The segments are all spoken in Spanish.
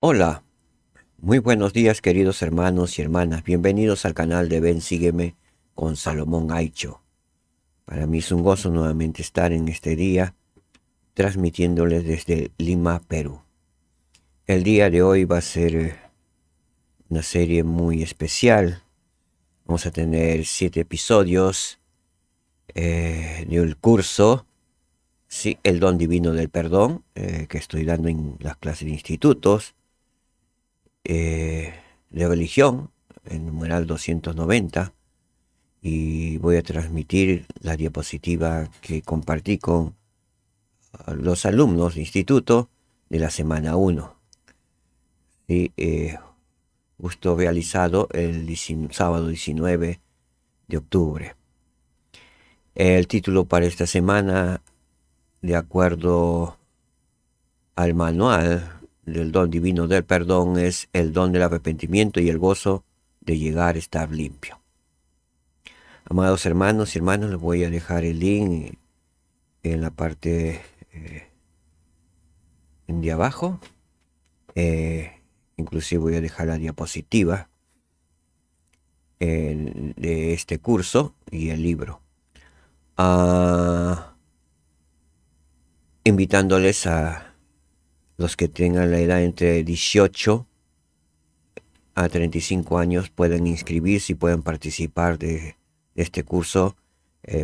Hola, muy buenos días queridos hermanos y hermanas. Bienvenidos al canal de Ven Sígueme con Salomón Aicho. Para mí es un gozo nuevamente estar en este día transmitiéndoles desde Lima, Perú. El día de hoy va a ser una serie muy especial. Vamos a tener 7 episodios del curso, sí, El Don Divino del Perdón, que estoy dando en las clases de institutos. De religión, en numeral 290, y voy a transmitir la diapositiva que compartí con los alumnos de instituto de la semana 1. ¿Sí? Justo realizado el sábado 19 de octubre. El título para esta semana, de acuerdo al manual del don divino del perdón, es el don del arrepentimiento y el gozo de llegar a estar limpio. Amados hermanos y hermanas, les voy a dejar el link en la parte de abajo. Inclusive voy a dejar la diapositiva de este curso y el libro. Invitándoles a los que tengan la edad entre 18 a 35 años pueden inscribirse y pueden participar de este curso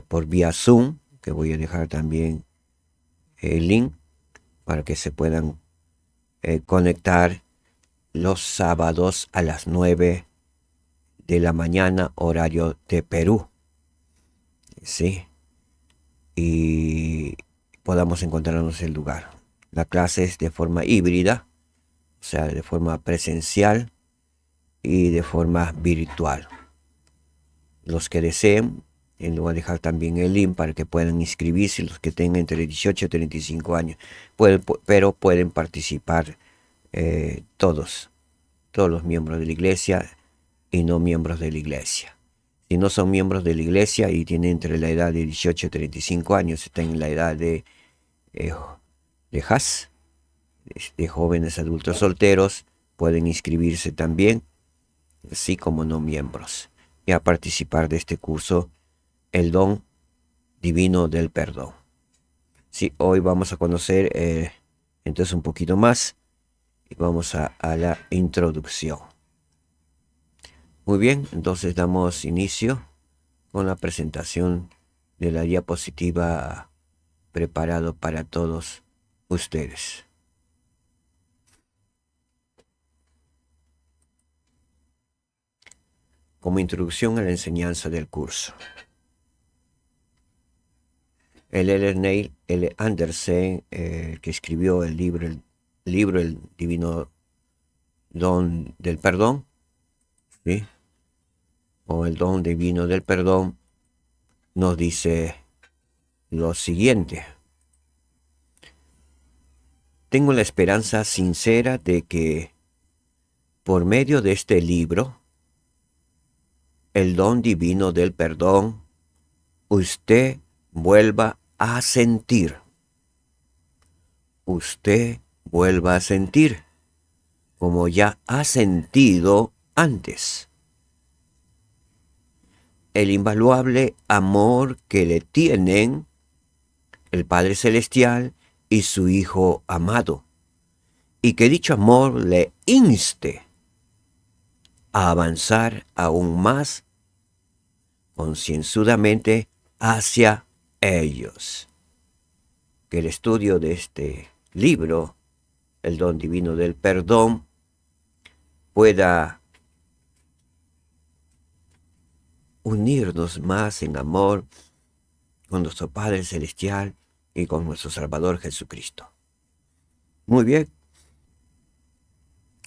por vía Zoom, que voy a dejar también el link para que se puedan conectar los sábados a las 9 de la mañana, horario de Perú. Sí. Y podamos encontrarnos el lugar. La clase es de forma híbrida, o sea, de forma presencial y de forma virtual. Los que deseen, les voy a dejar también el link para que puedan inscribirse, los que tengan entre 18 y 35 años, pero pueden participar todos los miembros de la iglesia y no miembros de la iglesia. Si no son miembros de la iglesia y tienen entre la edad de 18 y 35 años, están en la edad de Haz, de jóvenes adultos solteros, pueden inscribirse también, así como no miembros, y a participar de este curso, el don divino del perdón. Sí, hoy vamos a conocer entonces un poquito más y vamos a la introducción. Muy bien, entonces damos inicio con la presentación de la diapositiva preparado para todos ustedes. Como introducción a la enseñanza del curso. El L. Neil L. Andersen, que escribió el libro El Divino Don del Perdón, ¿sí? O el Don Divino del Perdón, nos dice lo siguiente. Tengo la esperanza sincera de que por medio de este libro, el don divino del perdón, usted vuelva a sentir. Usted vuelva a sentir como ya ha sentido antes. El invaluable amor que le tienen el Padre Celestial y su Hijo amado, y que dicho amor le inste a avanzar aún más concienzudamente hacia ellos. Que el estudio de este libro, El Don Divino del Perdón, pueda unirnos más en amor con nuestro Padre Celestial y con nuestro Salvador Jesucristo. Muy bien.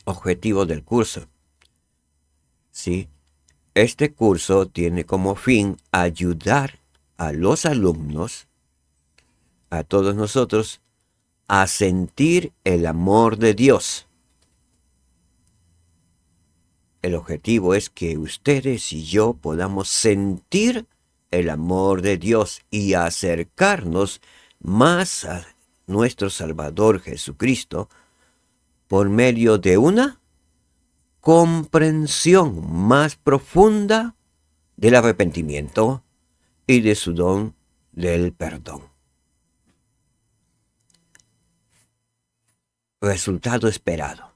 Objetivo del curso. Sí, este curso tiene como fin ayudar a los alumnos, a todos nosotros, a sentir el amor de Dios. El objetivo es que ustedes y yo podamos sentir el amor de Dios y acercarnos más a nuestro Salvador Jesucristo por medio de una comprensión más profunda del arrepentimiento y de su don del perdón. Resultado esperado.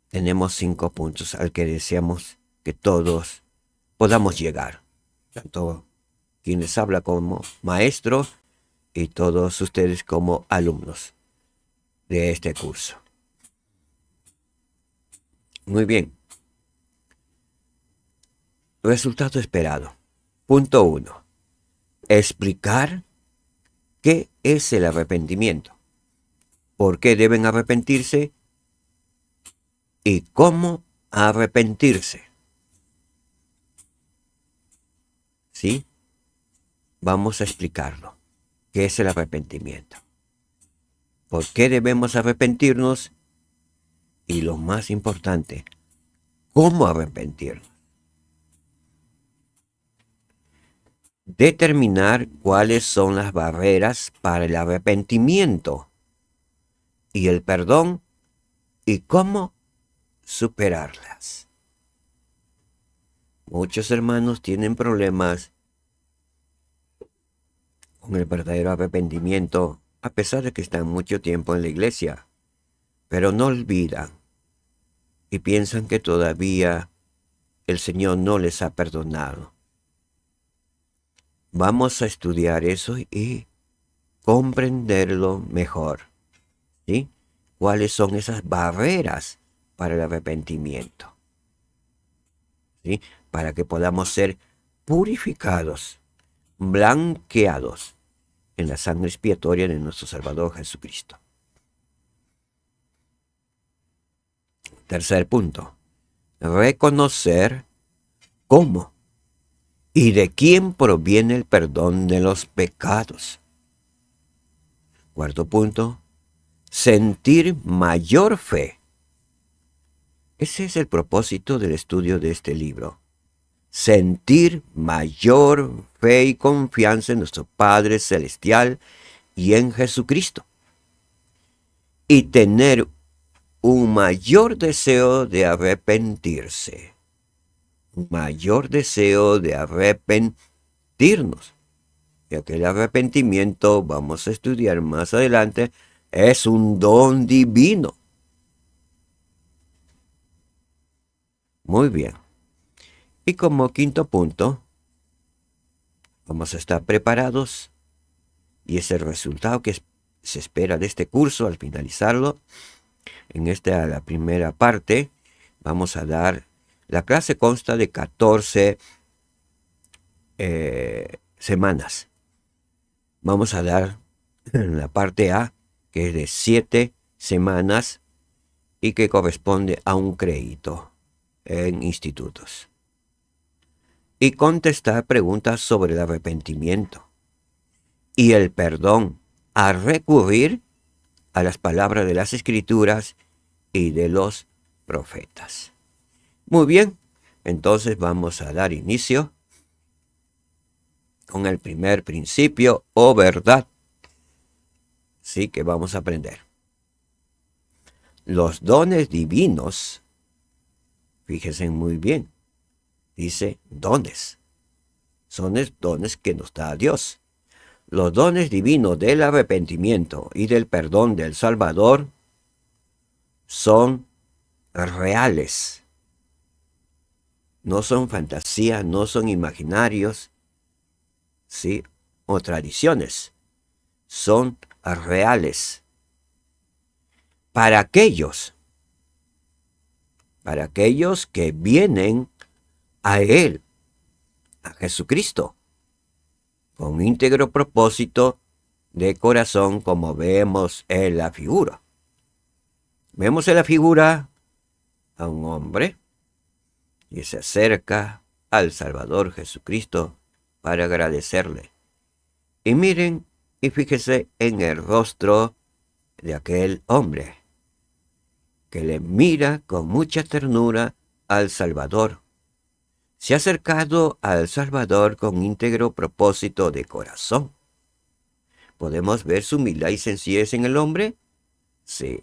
Tenemos 5 puntos al que deseamos que todos podamos llegar, tanto quienes hablan como maestros y todos ustedes como alumnos de este curso. Muy bien. Resultado esperado. Punto 1. Explicar qué es el arrepentimiento, por qué deben arrepentirse y cómo arrepentirse. ¿Sí? Vamos a explicarlo. ¿Qué es el arrepentimiento? ¿Por qué debemos arrepentirnos? Y lo más importante, ¿cómo arrepentirnos? Determinar cuáles son las barreras para el arrepentimiento y el perdón y cómo superarlas. Muchos hermanos tienen problemas con el verdadero arrepentimiento a pesar de que están mucho tiempo en la iglesia, pero no olvidan y piensan que todavía el Señor no les ha perdonado. Vamos a estudiar eso y comprenderlo mejor, ¿sí? ¿Cuáles son esas barreras para el arrepentimiento? ¿Sí? Para que podamos ser purificados, blanqueados en la sangre expiatoria de nuestro Salvador Jesucristo. Tercer punto. Reconocer cómo y de quién proviene el perdón de los pecados. Cuarto punto. Sentir mayor fe. Ese es el propósito del estudio de este libro. Sentir mayor fe y confianza en nuestro Padre Celestial y en Jesucristo. Y tener un mayor deseo de arrepentirse. Un mayor deseo de arrepentirnos. Ya que el arrepentimiento, vamos a estudiar más adelante, es un don divino. Muy bien. Y como quinto punto, vamos a estar preparados, y es el resultado que se espera de este curso al finalizarlo. En la primera parte, vamos a dar, la clase consta de 14 semanas. Vamos a dar la parte A, que es de 7 semanas y que corresponde a un crédito en institutos. Y contestar preguntas sobre el arrepentimiento y el perdón, a recurrir a las palabras de las Escrituras y de los profetas. Muy bien, entonces vamos a dar inicio con el primer principio o verdad. Sí, que vamos a aprender. Los dones divinos, fíjense muy bien, dice dones. Son dones que nos da Dios. Los dones divinos del arrepentimiento y del perdón del Salvador son reales. No son fantasías, no son imaginarios, ¿sí? O tradiciones. Son reales. Para aquellos que vienen a Él, a Jesucristo, con íntegro propósito de corazón, como vemos en la figura. Vemos en la figura a un hombre que se acerca al Salvador Jesucristo para agradecerle. Y miren y fíjense en el rostro de aquel hombre, que le mira con mucha ternura al Salvador. Se ha acercado al Salvador con íntegro propósito de corazón. ¿Podemos ver su humildad y sencillez en el hombre? Sí.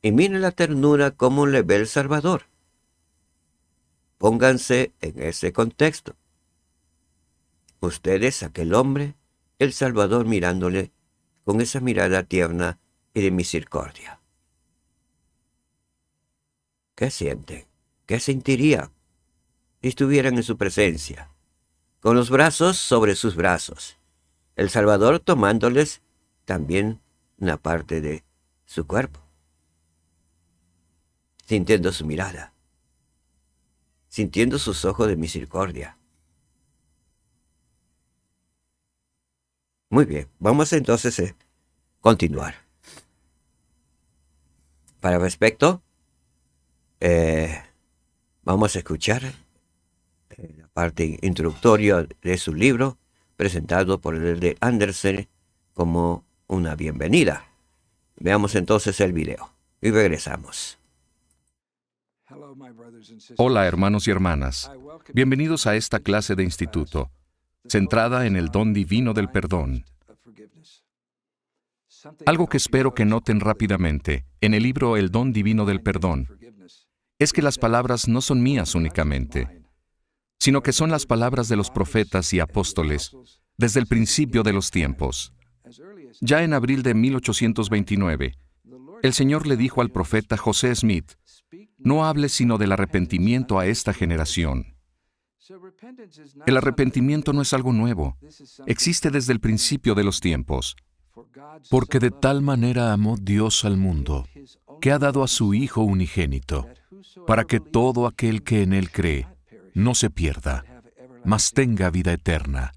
Y miren la ternura como le ve el Salvador. Pónganse en ese contexto. Ustedes, aquel hombre, el Salvador mirándole con esa mirada tierna y de misericordia. ¿Qué sienten? ¿Qué sentirían si estuvieran en su presencia? Con los brazos sobre sus brazos. El Salvador tomándoles también una parte de su cuerpo. Sintiendo su mirada. Sintiendo sus ojos de misericordia. Muy bien, vamos entonces a continuar. Para respecto, vamos a escuchar la parte introductoria de su libro, presentado por el de Andersen como una bienvenida. Veamos entonces el video y regresamos. Hola, hermanos y hermanas. Bienvenidos a esta clase de instituto, centrada en el don divino del perdón. Algo que espero que noten rápidamente en el libro El don divino del perdón es que las palabras no son mías únicamente, sino que son las palabras de los profetas y apóstoles desde el principio de los tiempos. Ya en abril de 1829, el Señor le dijo al profeta José Smith: no hables sino del arrepentimiento a esta generación. El arrepentimiento no es algo nuevo, existe desde el principio de los tiempos. Porque de tal manera amó Dios al mundo, que ha dado a su Hijo unigénito, para que todo aquel que en Él cree no se pierda, mas tenga vida eterna.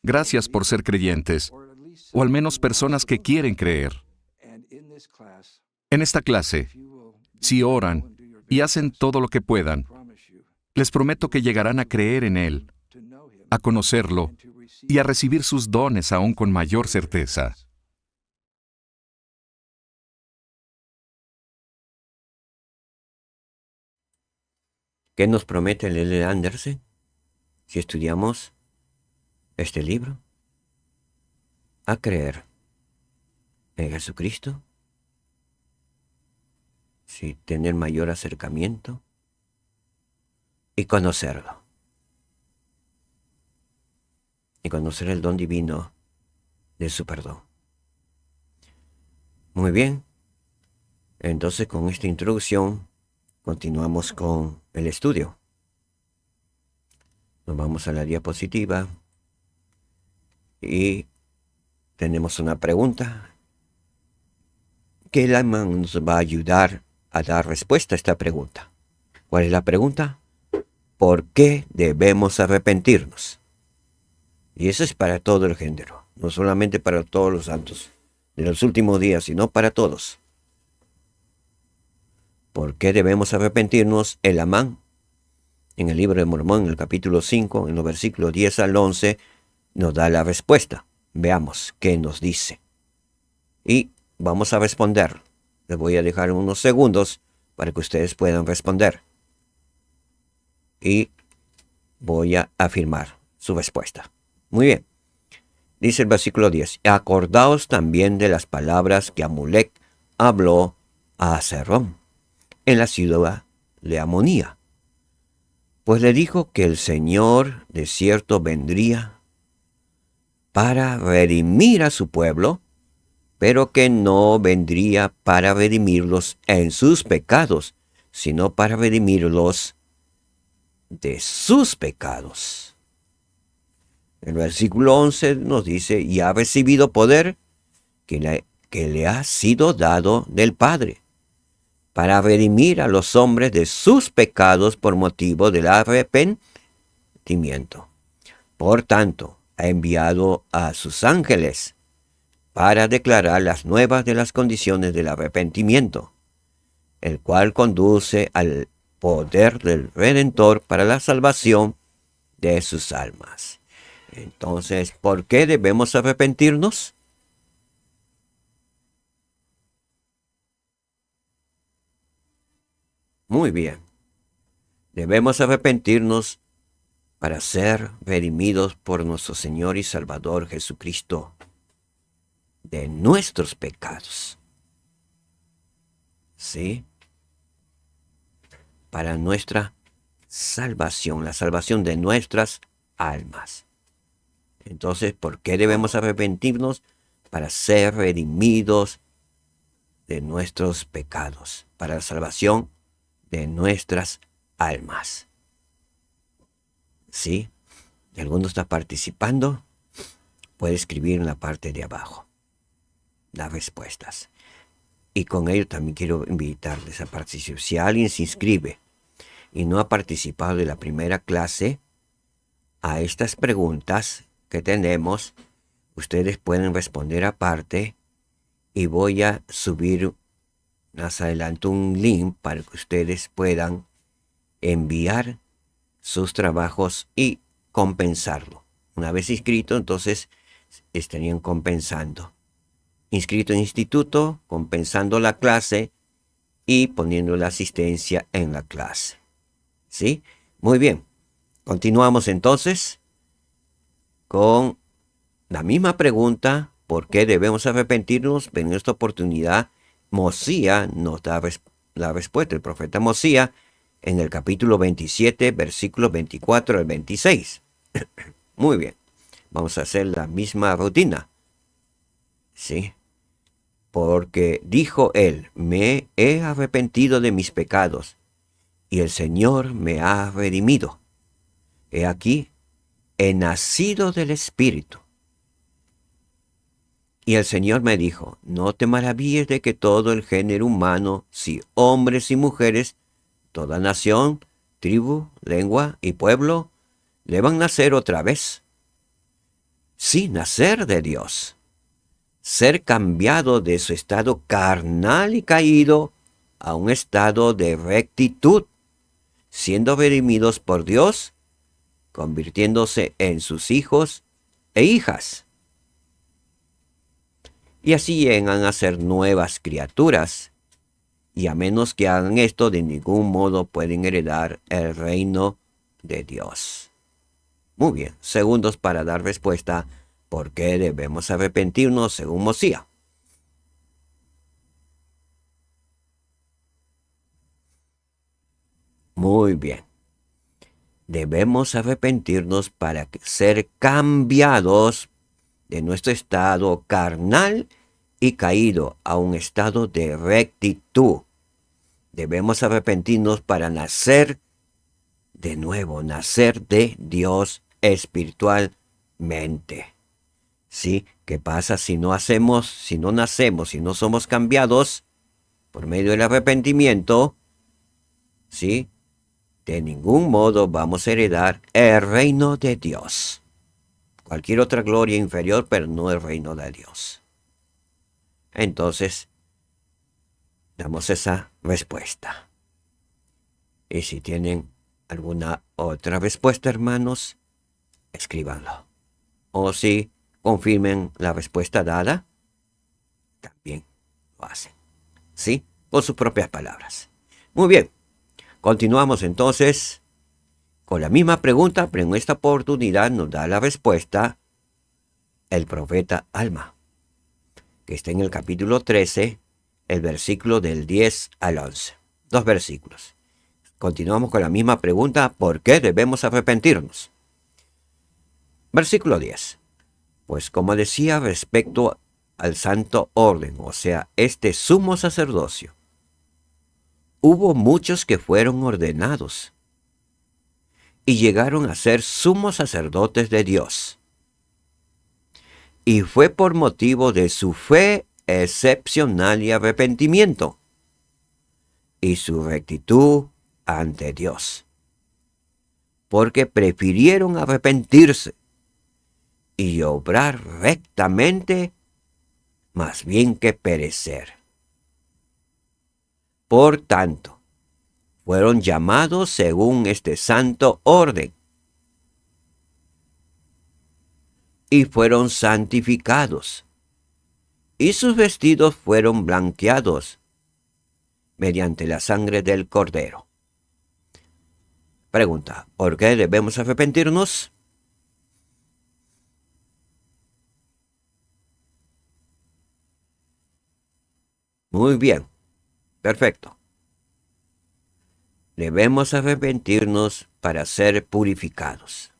Gracias por ser creyentes, o al menos personas que quieren creer. En esta clase, si oran y hacen todo lo que puedan, les prometo que llegarán a creer en Él, a conocerlo y a recibir sus dones aún con mayor certeza. ¿Qué nos promete el L. Andersen si estudiamos este libro? A creer en Jesucristo, sí, tener mayor acercamiento y conocerlo. Y conocer el don divino de su perdón. Muy bien. Entonces, con esta introducción, continuamos con el estudio. Nos vamos a la diapositiva y tenemos una pregunta que el imán nos va a ayudar a dar respuesta a esta pregunta. ¿Cuál es la pregunta? ¿Por qué debemos arrepentirnos? Y eso es para todo el género, no solamente para todos los santos de los últimos días, sino para todos. ¿Por qué debemos arrepentirnos? El Amán, en el libro de Mormón, en el capítulo 5, en los versículos 10 al 11, nos da la respuesta. Veamos qué nos dice. Y vamos a responder. Les voy a dejar unos segundos para que ustedes puedan responder. Y voy a afirmar su respuesta. Muy bien. Dice el versículo 10. Acordaos también de las palabras que Amulek habló a Cerrón en la ciudad de Amonía. Pues le dijo que el Señor de cierto vendría para redimir a su pueblo, pero que no vendría para redimirlos en sus pecados, sino para redimirlos de sus pecados. El versículo 11 nos dice, y ha recibido poder que le ha sido dado del Padre, para redimir a los hombres de sus pecados por motivo del arrepentimiento. Por tanto, ha enviado a sus ángeles para declarar las nuevas de las condiciones del arrepentimiento, el cual conduce al poder del Redentor para la salvación de sus almas. Entonces, ¿por qué debemos arrepentirnos? Muy bien. Debemos arrepentirnos para ser redimidos por nuestro Señor y Salvador Jesucristo de nuestros pecados. ¿sí? Para nuestra salvación, la salvación de nuestras almas. Entonces, ¿por qué debemos arrepentirnos? Para ser redimidos de nuestros pecados, para la salvación de nuestras almas. ¿Sí? Si alguno está participando, puede escribir en la parte de abajo las respuestas. Y con ello también quiero invitarles a participar. Si alguien se inscribe y no ha participado de la primera clase, a estas preguntas que tenemos, ustedes pueden responder aparte y voy a subir más adelante un link para que ustedes puedan enviar sus trabajos y compensarlo. Una vez inscrito, entonces estarían compensando. Inscrito en instituto, compensando la clase y poniendo la asistencia en la clase. ¿Sí? Muy bien. Continuamos entonces con la misma pregunta, ¿por qué debemos arrepentirnos? En esta oportunidad, Mosía nos da la respuesta, el profeta Mosía, en el capítulo 27, versículos 24 al 26. Muy bien, vamos a hacer la misma rutina. ¿Sí? Porque dijo él, me he arrepentido de mis pecados, y el Señor me ha redimido. He aquí, he nacido del Espíritu. Y el Señor me dijo, no te maravilles de que todo el género humano, si hombres y mujeres, toda nación, tribu, lengua y pueblo, deban nacer otra vez. Sí, nacer de Dios. Ser cambiado de su estado carnal y caído a un estado de rectitud, siendo redimidos por Dios, convirtiéndose en sus hijos e hijas. Y así llegan a ser nuevas criaturas, y a menos que hagan esto, de ningún modo pueden heredar el reino de Dios. Muy bien, segundos para dar respuesta, ¿por qué debemos arrepentirnos según Mosía? Muy bien. Debemos arrepentirnos para ser cambiados de nuestro estado carnal y caído a un estado de rectitud. Debemos arrepentirnos para nacer de nuevo, nacer de Dios espiritualmente. ¿Sí? ¿Qué pasa si no nacemos, si no somos cambiados por medio del arrepentimiento? ¿Sí? De ningún modo vamos a heredar el reino de Dios. Cualquier otra gloria inferior, pero no el reino de Dios. Entonces, damos esa respuesta. Y si tienen alguna otra respuesta, hermanos, escríbanlo. O si confirmen la respuesta dada, también lo hacen. ¿Sí? Con sus propias palabras. Muy bien. Continuamos entonces con la misma pregunta, pero en esta oportunidad nos da la respuesta el profeta Alma, que está en el capítulo 13, el versículo del 10 al 11. 2 versículos. Continuamos con la misma pregunta, ¿por qué debemos arrepentirnos? Versículo 10. Pues como decía respecto al santo orden, o sea, este sumo sacerdocio, hubo muchos que fueron ordenados y llegaron a ser sumos sacerdotes de Dios. Y fue por motivo de su fe excepcional y arrepentimiento, y su rectitud ante Dios, porque prefirieron arrepentirse y obrar rectamente más bien que perecer. Por tanto, fueron llamados según este santo orden, y fueron santificados, y sus vestidos fueron blanqueados mediante la sangre del Cordero. Pregunta, ¿por qué debemos arrepentirnos? Muy bien. Perfecto. Debemos arrepentirnos para ser purificados,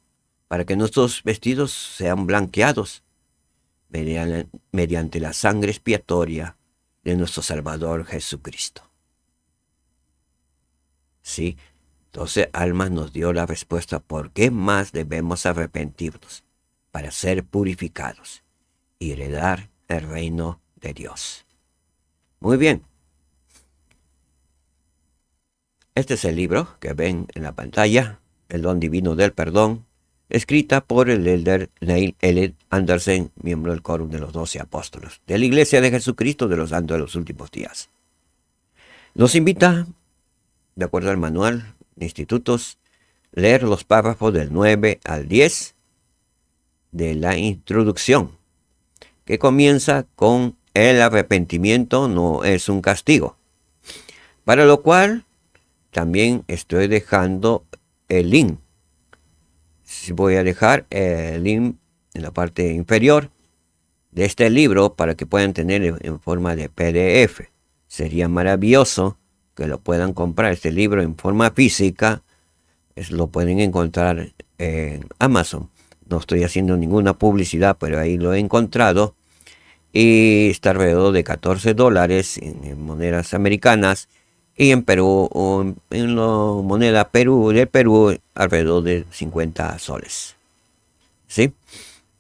para que nuestros vestidos sean blanqueados mediante la sangre expiatoria de nuestro Salvador Jesucristo. Sí, 12 almas nos dio la respuesta por qué más debemos arrepentirnos para ser purificados y heredar el reino de Dios. Muy bien. Este es el libro que ven en la pantalla, El Don Divino del Perdón, escrita por el elder Neil L. Anderson, miembro del Quórum de los 12 Apóstoles, de la Iglesia de Jesucristo de los Santos de los Últimos Días. Nos invita, de acuerdo al manual de institutos, leer los párrafos del 9 al 10 de la introducción, que comienza con el arrepentimiento no es un castigo, para lo cual también estoy dejando el link. Voy a dejar el link en la parte inferior de este libro para que puedan tener en forma de PDF. Sería maravilloso que lo puedan comprar, este libro en forma física. Lo pueden encontrar en Amazon. No estoy haciendo ninguna publicidad, pero ahí lo he encontrado. Y está alrededor de $14 en monedas americanas. Y en Perú, o en la moneda de Perú, alrededor de 50 soles. ¿Sí?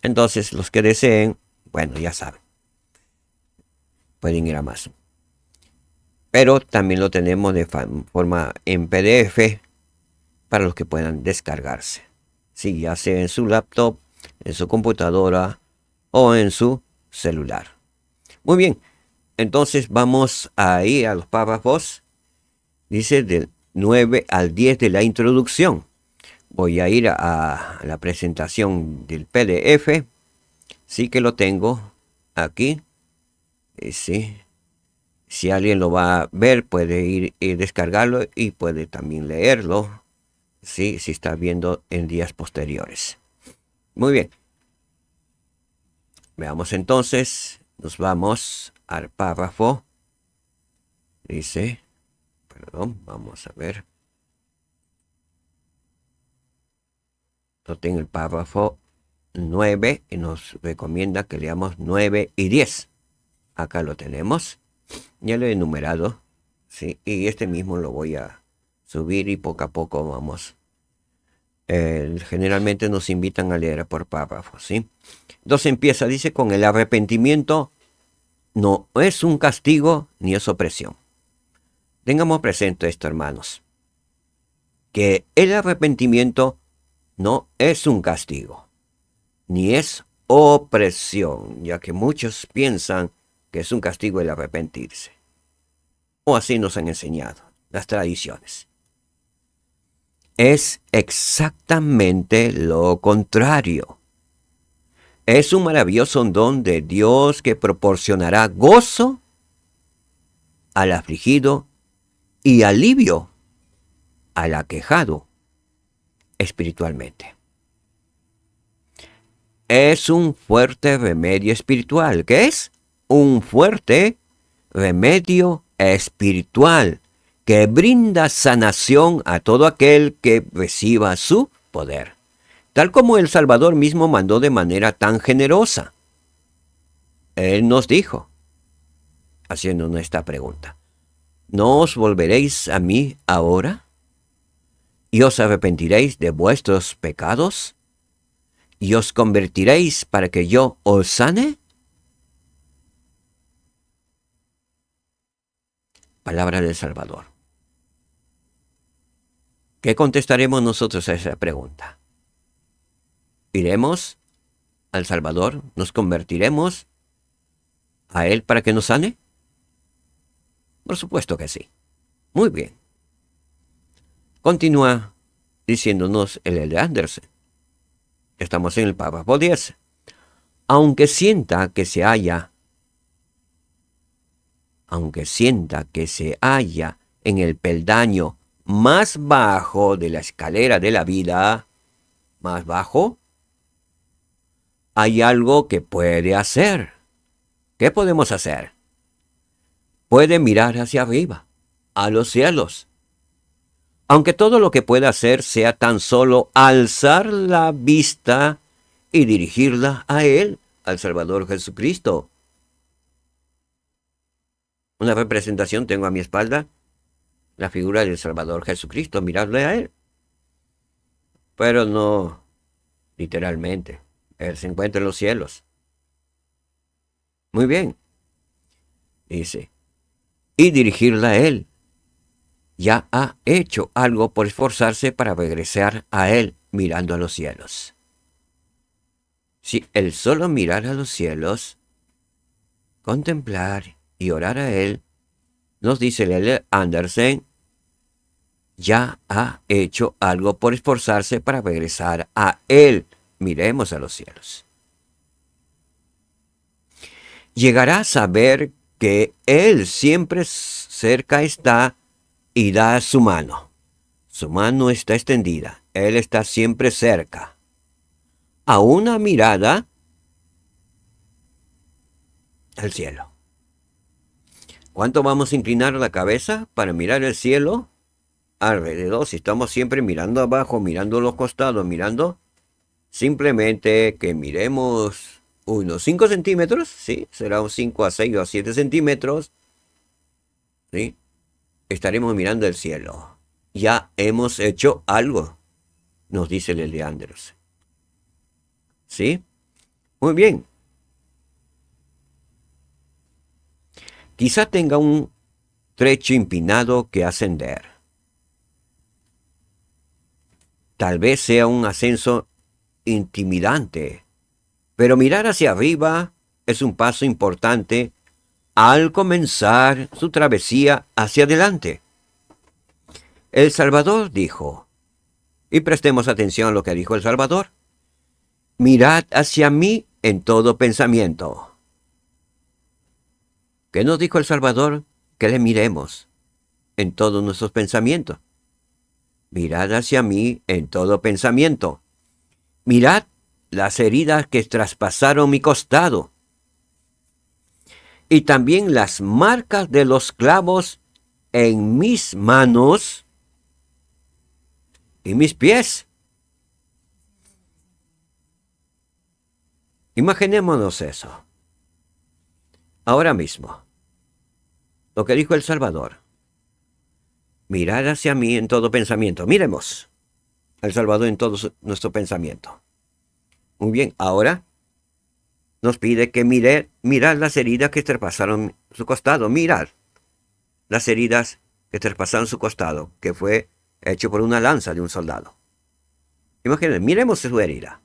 Entonces, los que deseen, bueno, ya saben, pueden ir a Amazon. Pero también lo tenemos de forma en PDF para los que puedan descargarse. Sí, ya sea en su laptop, en su computadora o en su celular. Muy bien, entonces vamos a ir a los párrafos. Dice del 9 al 10 de la introducción. Voy a ir a la presentación del PDF. Sí que lo tengo aquí. Sí. Si alguien lo va a ver, puede ir y descargarlo y puede también leerlo. Sí, si está viendo en días posteriores. Muy bien. Veamos entonces. Nos vamos al párrafo. Dice... Perdón, vamos a ver. Noten el párrafo 9 y nos recomienda que leamos 9 y 10. Acá lo tenemos. Ya lo he enumerado. ¿Sí? Y este mismo lo voy a subir y poco a poco vamos. Generalmente nos invitan a leer por párrafos. ¿Sí? Entonces empieza, dice, con el arrepentimiento no es un castigo ni es opresión. Tengamos presente esto, hermanos, que el arrepentimiento no es un castigo, ni es opresión, ya que muchos piensan que es un castigo el arrepentirse. O así nos han enseñado las tradiciones. Es exactamente lo contrario. Es un maravilloso don de Dios que proporcionará gozo al afligido y alivio al aquejado espiritualmente. Es un fuerte remedio espiritual. ¿Qué es? Un fuerte remedio espiritual que brinda sanación a todo aquel que reciba su poder, tal como el Salvador mismo mandó de manera tan generosa. Él nos dijo, haciéndonos esta pregunta: ¿no os volveréis a mí ahora? ¿Y os arrepentiréis de vuestros pecados? ¿Y os convertiréis para que yo os sane? Palabra del Salvador. ¿Qué contestaremos nosotros a esa pregunta? ¿Iremos al Salvador? ¿Nos convertiremos a Él para que nos sane? Por supuesto que sí. Muy bien. Continúa diciéndonos el elder Anderson. Estamos en el párrafo 10. Aunque sienta que se halla en el peldaño más bajo de la escalera de la vida, más bajo, hay algo que puede hacer. ¿Qué podemos hacer? Puede mirar hacia arriba, a los cielos. Aunque todo lo que pueda hacer sea tan solo alzar la vista y dirigirla a Él, al Salvador Jesucristo. Una representación tengo a mi espalda, la figura del Salvador Jesucristo, mirarle a Él. Pero no literalmente. Él se encuentra en los cielos. Muy bien. Dice, y dirigirla a Él. Ya ha hecho algo por esforzarse para regresar a Él mirando a los cielos. Si el solo mirar a los cielos, contemplar y orar a Él, nos dice L. Anderson, ya ha hecho algo por esforzarse para regresar a Él. Miremos a los cielos. Llegará a saber que Él siempre cerca está y da su mano. Su mano está extendida. Él está siempre cerca. A una mirada al cielo. ¿Cuánto vamos a inclinar la cabeza para mirar el cielo? Alrededor, si estamos siempre mirando abajo, mirando los costados, mirando, simplemente que miremos unos 5 centímetros, ¿sí? Será un 5 a 6 o a 7 centímetros, ¿sí? Estaremos mirando el cielo. Ya hemos hecho algo, nos dice L. Anderson. ¿Sí? Muy bien. Quizá tenga un trecho empinado que ascender. Tal vez sea un ascenso intimidante, pero mirar hacia arriba es un paso importante al comenzar su travesía hacia adelante. El Salvador dijo, y prestemos atención a lo que dijo el Salvador, mirad hacia mí en todo pensamiento. ¿Qué nos dijo el Salvador? Que le miremos en todos nuestros pensamientos. Mirad hacia mí en todo pensamiento. Mirad las heridas que traspasaron mi costado. Y también las marcas de los clavos en mis manos y mis pies. Imaginémonos eso. Ahora mismo. Lo que dijo el Salvador. Mirad hacia mí en todo pensamiento. Miremos al Salvador en todo nuestro pensamiento. Muy bien, ahora nos pide que mirad las heridas que traspasaron su costado. Mirad las heridas que traspasaron su costado, que fue hecho por una lanza de un soldado. Imaginen, miremos su herida.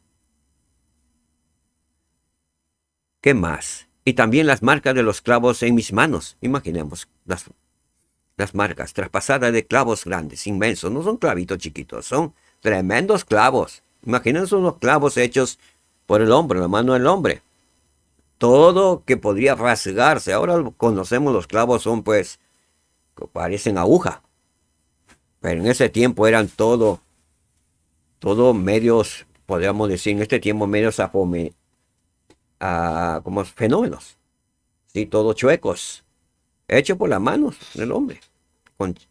¿Qué más? Y también las marcas de los clavos en mis manos. Imaginemos las marcas traspasadas de clavos grandes, inmensos. No son clavitos chiquitos, son tremendos clavos. Imagínense unos clavos hechos por el hombre, la mano del hombre. Todo que podría rasgarse. Ahora conocemos los clavos son pues, que parecen aguja. Pero en ese tiempo eran todo medios, podríamos decir, en este tiempo medios como fenómenos. Sí, todos chuecos. Hechos por las manos del hombre.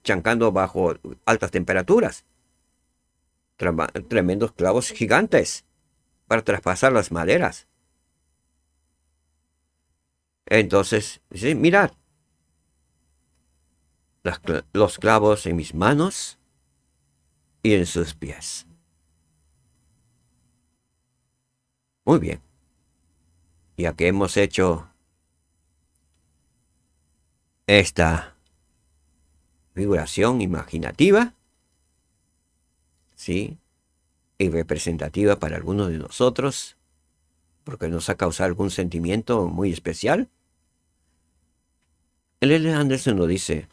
Chancando bajo altas temperaturas. Tremendos clavos gigantes para traspasar las maderas. Entonces, sí, mirad. Los clavos en mis manos y en sus pies. Muy bien. Ya que hemos hecho esta figuración imaginativa, ¿sí? Y representativa para algunos de nosotros, porque nos ha causado algún sentimiento muy especial. El L. Anderson lo dice,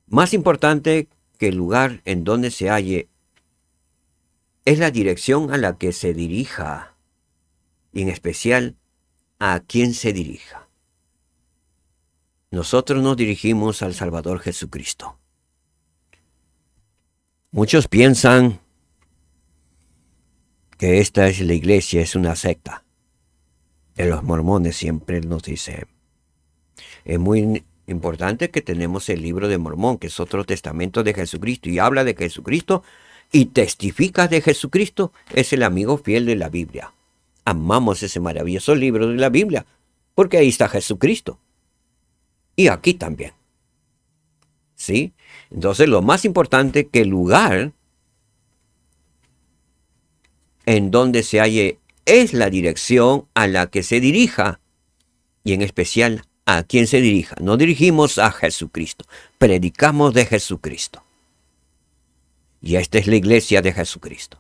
más importante que el lugar en donde se halle es la dirección a la que se dirija, y en especial a quién se dirija. Nosotros nos dirigimos al Salvador Jesucristo. Muchos piensan que esta es la iglesia, es una secta. De los mormones siempre nos dicen. Es muy Importante que tenemos el libro de Mormón, que es otro testamento de Jesucristo y habla de Jesucristo y testifica de Jesucristo. Es el amigo fiel de la Biblia. Amamos ese maravilloso libro de la Biblia, porque ahí está Jesucristo. Y aquí también. ¿Sí? Entonces lo más importante que el lugar en donde se halle es la dirección a la que se dirija, y en especial a quien se dirija. No dirigimos a Jesucristo, predicamos de Jesucristo. Y esta es la iglesia de Jesucristo.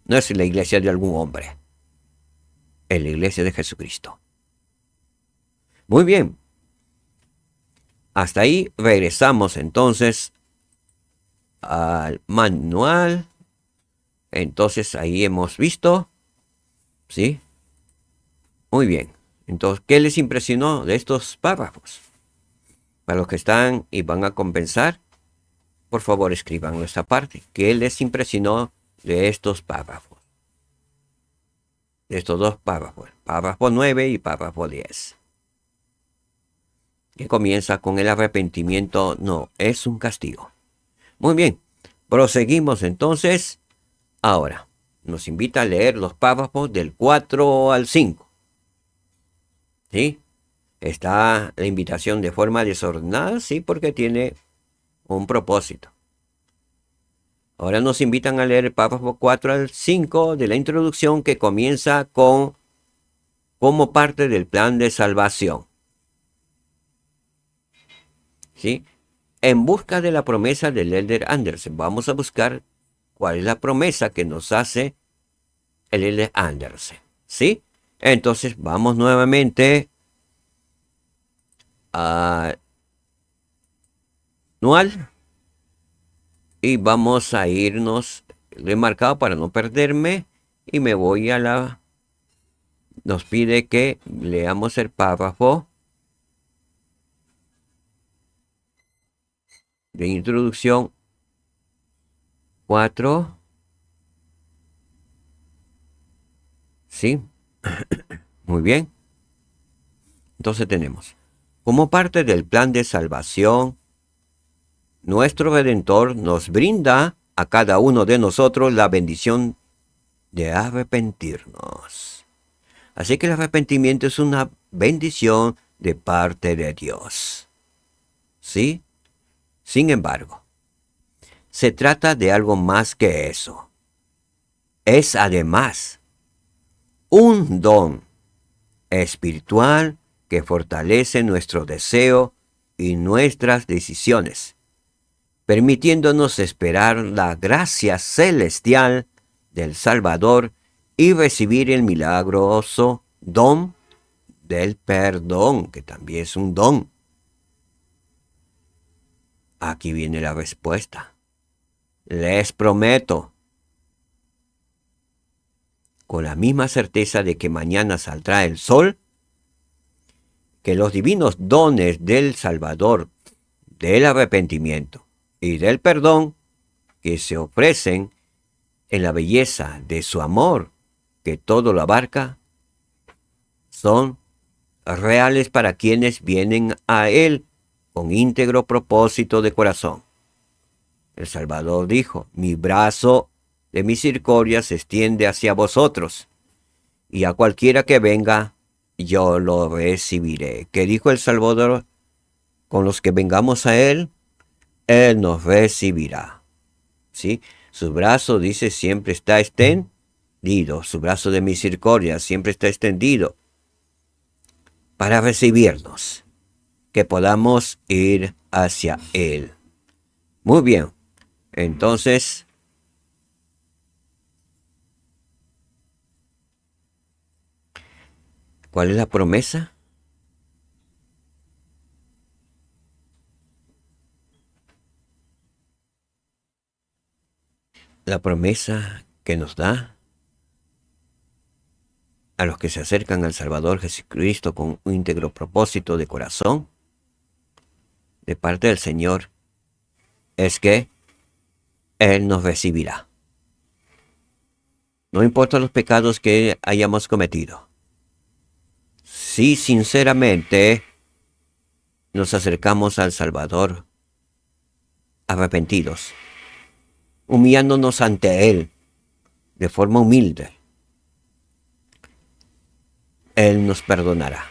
No es la iglesia de algún hombre, es la iglesia de Jesucristo. Muy bien. Hasta ahí regresamos entonces al manual. Entonces ahí hemos visto, ¿sí? Muy bien. Entonces, ¿qué les impresionó de estos párrafos? Para los que están y van a compensar, por favor escriban nuestra parte. ¿Qué les impresionó de estos párrafos? De estos dos párrafos, párrafo 9 y párrafo 10. Que comienza con el arrepentimiento, no, es un castigo. Muy bien, proseguimos entonces. Ahora, nos invita a leer los párrafos del 4 al 5. ¿Sí? Está la invitación de forma desordenada, sí, porque tiene un propósito. Ahora nos invitan a leer el párrafo 4 al 5 de la introducción, que comienza con como parte del plan de salvación. ¿Sí? En busca de la promesa del Elder Andersen. Vamos a buscar cuál es la promesa que nos hace el Elder Andersen. ¿Sí? Entonces vamos nuevamente a manual y vamos a irnos, lo he marcado para no perderme, y me voy a la, nos pide que leamos el párrafo de introducción 4. ¿Sí? Muy bien. Entonces tenemos, como parte del plan de salvación, nuestro Redentor nos brinda a cada uno de nosotros la bendición de arrepentirnos. Así que el arrepentimiento es una bendición de parte de Dios. ¿Sí? Sin embargo, se trata de algo más que eso. Es además un don espiritual que fortalece nuestro deseo y nuestras decisiones, permitiéndonos esperar la gracia celestial del Salvador y recibir el milagroso don del perdón, que también es un don. Aquí viene la respuesta. Les prometo, con la misma certeza de que mañana saldrá el sol, que los divinos dones del Salvador, del arrepentimiento y del perdón que se ofrecen en la belleza de su amor, que todo lo abarca, son reales para quienes vienen a Él con íntegro propósito de corazón. El Salvador dijo, mi brazo de misericordia se extiende hacia vosotros, y a cualquiera que venga, yo lo recibiré. ¿Qué dijo el Salvador? Con los que vengamos a Él, Él nos recibirá. ¿Sí? Su brazo, dice, siempre está extendido. Su brazo de misericordia siempre está extendido para recibirnos, que podamos ir hacia Él. Muy bien. Entonces, ¿cuál es la promesa? La promesa que nos da a los que se acercan al Salvador Jesucristo con un íntegro propósito de corazón, de parte del Señor, es que Él nos recibirá. No importa los pecados que hayamos cometido. Si sinceramente nos acercamos al Salvador arrepentidos, humillándonos ante Él de forma humilde, Él nos perdonará.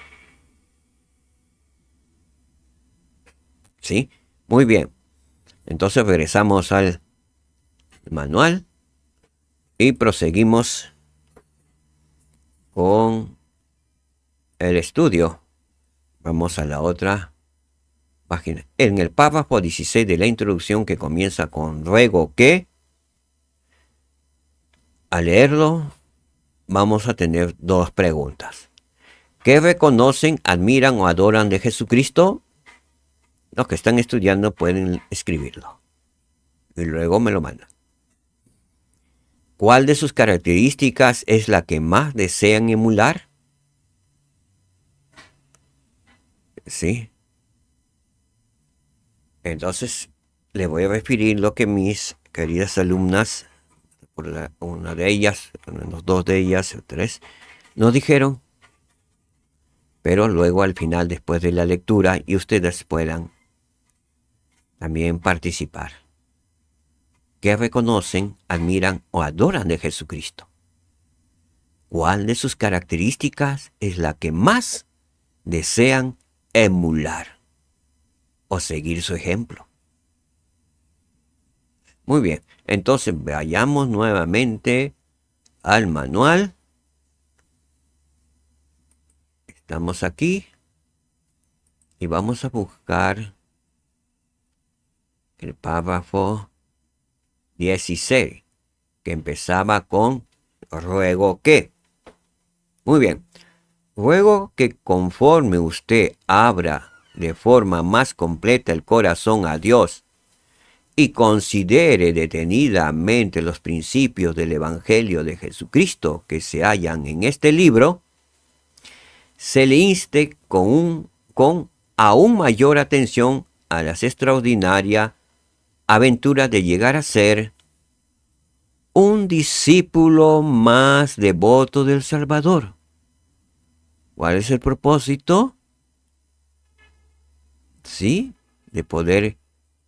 ¿Sí? Muy bien. Entonces regresamos al manual y proseguimos con el estudio. Vamos a la otra página. En el párrafo 16 de la introducción, que comienza con ruego que, al leerlo vamos a tener dos preguntas. ¿Qué reconocen, admiran o adoran de Jesucristo? Los que están estudiando pueden escribirlo y luego me lo mandan. ¿Cuál de sus características es la que más desean emular? Sí. Entonces, le voy a referir lo que mis queridas alumnas, una de ellas, dos de ellas, tres, nos dijeron. Pero luego al final, después de la lectura, y ustedes puedan también participar. ¿Qué reconocen, admiran o adoran de Jesucristo? ¿Cuál de sus características es la que más desean emular o seguir su ejemplo? Muy bien, entonces vayamos nuevamente al manual. Estamos aquí y vamos a buscar el párrafo 16, que empezaba con ruego que. Muy bien. Ruego que conforme usted abra de forma más completa el corazón a Dios y considere detenidamente los principios del Evangelio de Jesucristo que se hallan en este libro, se le inste con aún mayor atención a las extraordinarias aventuras de llegar a ser un discípulo más devoto del Salvador. ¿Cuál es el propósito? ¿Sí? De poder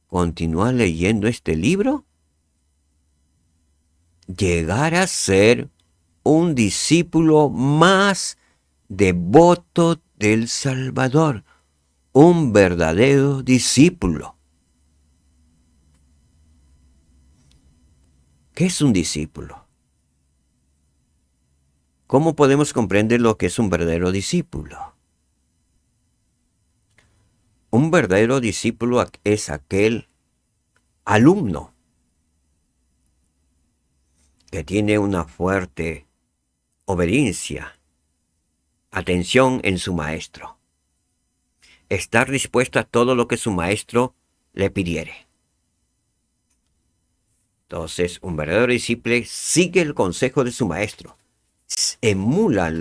continuar leyendo este libro. Llegar a ser un discípulo más devoto del Salvador. Un verdadero discípulo. ¿Qué es un discípulo? ¿Cómo podemos comprender lo que es un verdadero discípulo? Un verdadero discípulo es aquel alumno que tiene una fuerte obediencia, atención en su maestro. Estar dispuesto a todo lo que su maestro le pidiere. Entonces, un verdadero discípulo sigue el consejo de su maestro, emula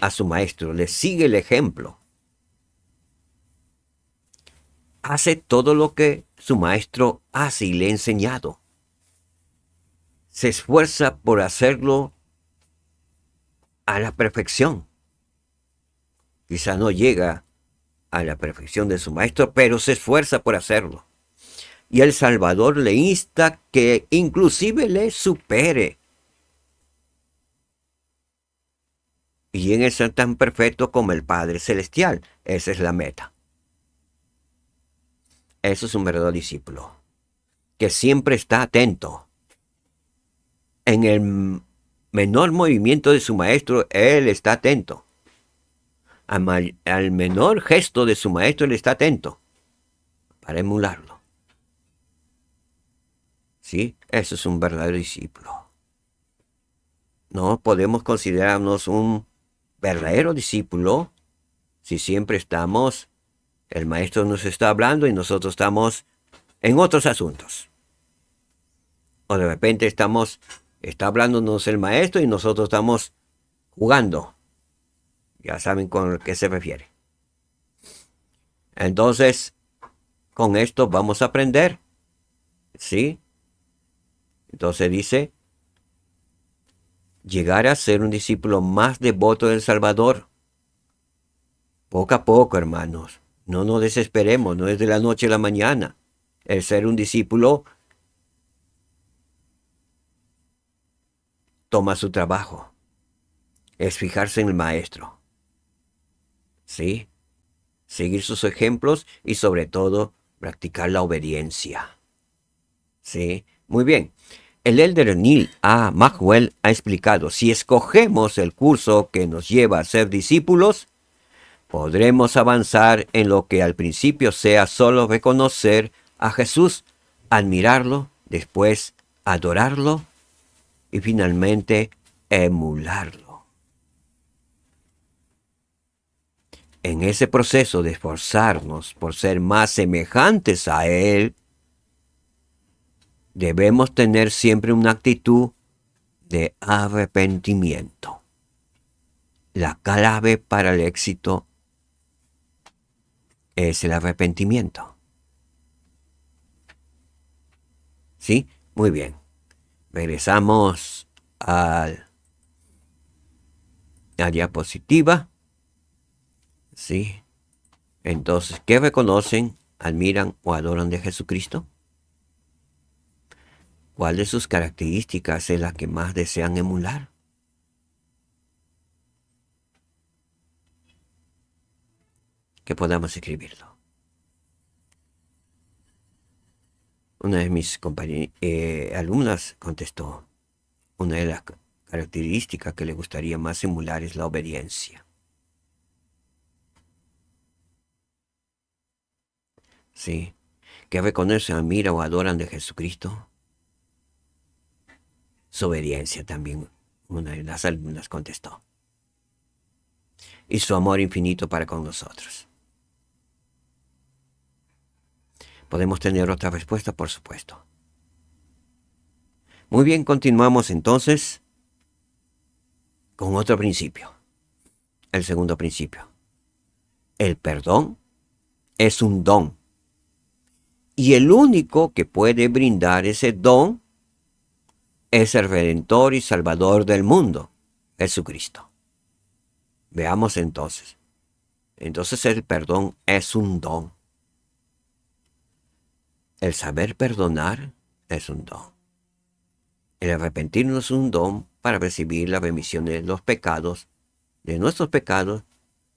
a su maestro, le sigue el ejemplo. Hace todo lo que su maestro hace y le ha enseñado. Se esfuerza por hacerlo a la perfección. Quizá no llega a la perfección de su maestro, pero se esfuerza por hacerlo. Y el Salvador le insta que inclusive le supere. Y en el ser tan perfecto como el Padre Celestial. Esa es la meta. Eso es un verdadero discípulo. Que siempre está atento. En el menor movimiento de su maestro, él está atento. Al menor gesto de su maestro, él está atento. Para emularlo. ¿Sí? Eso es un verdadero discípulo. No podemos considerarnos un verdadero discípulo si siempre estamos, el maestro nos está hablando y nosotros estamos en otros asuntos. O de repente está hablándonos el maestro y nosotros estamos jugando. Ya saben con qué se refiere. Entonces, con esto vamos a aprender. ¿Sí? Entonces dice, llegar a ser un discípulo más devoto del Salvador. Poco a poco, hermanos. No nos desesperemos, no es de la noche a la mañana. El ser un discípulo toma su trabajo. Es fijarse en el maestro. ¿Sí? Seguir sus ejemplos y sobre todo practicar la obediencia. ¿Sí? Muy bien. El elder Neil A. Maxwell ha explicado, si escogemos el curso que nos lleva a ser discípulos, podremos avanzar en lo que al principio sea solo reconocer a Jesús, admirarlo, después adorarlo y finalmente emularlo. En ese proceso de esforzarnos por ser más semejantes a Él, debemos tener siempre una actitud de arrepentimiento. La clave para el éxito es el arrepentimiento. ¿Sí? Muy bien. Regresamos a la diapositiva. ¿Sí? Entonces, ¿qué reconocen, admiran o adoran de Jesucristo? ¿Cuál de sus características es la que más desean emular? Que podamos escribirlo. Una de mis alumnas contestó, una de las características que le gustaría más emular es la obediencia. ¿Sí? ¿Qué reconocen, admiran o adoran de Jesucristo? Su obediencia también, una de las alumnas contestó. Y su amor infinito para con nosotros. Podemos tener otra respuesta, por supuesto. Muy bien, continuamos entonces con otro principio. El segundo principio. El perdón es un don. Y el único que puede brindar ese don es el Redentor y Salvador del mundo, Jesucristo. Veamos entonces. Entonces el perdón es un don. El saber perdonar es un don. El arrepentirnos es un don para recibir la remisión de los pecados, de nuestros pecados,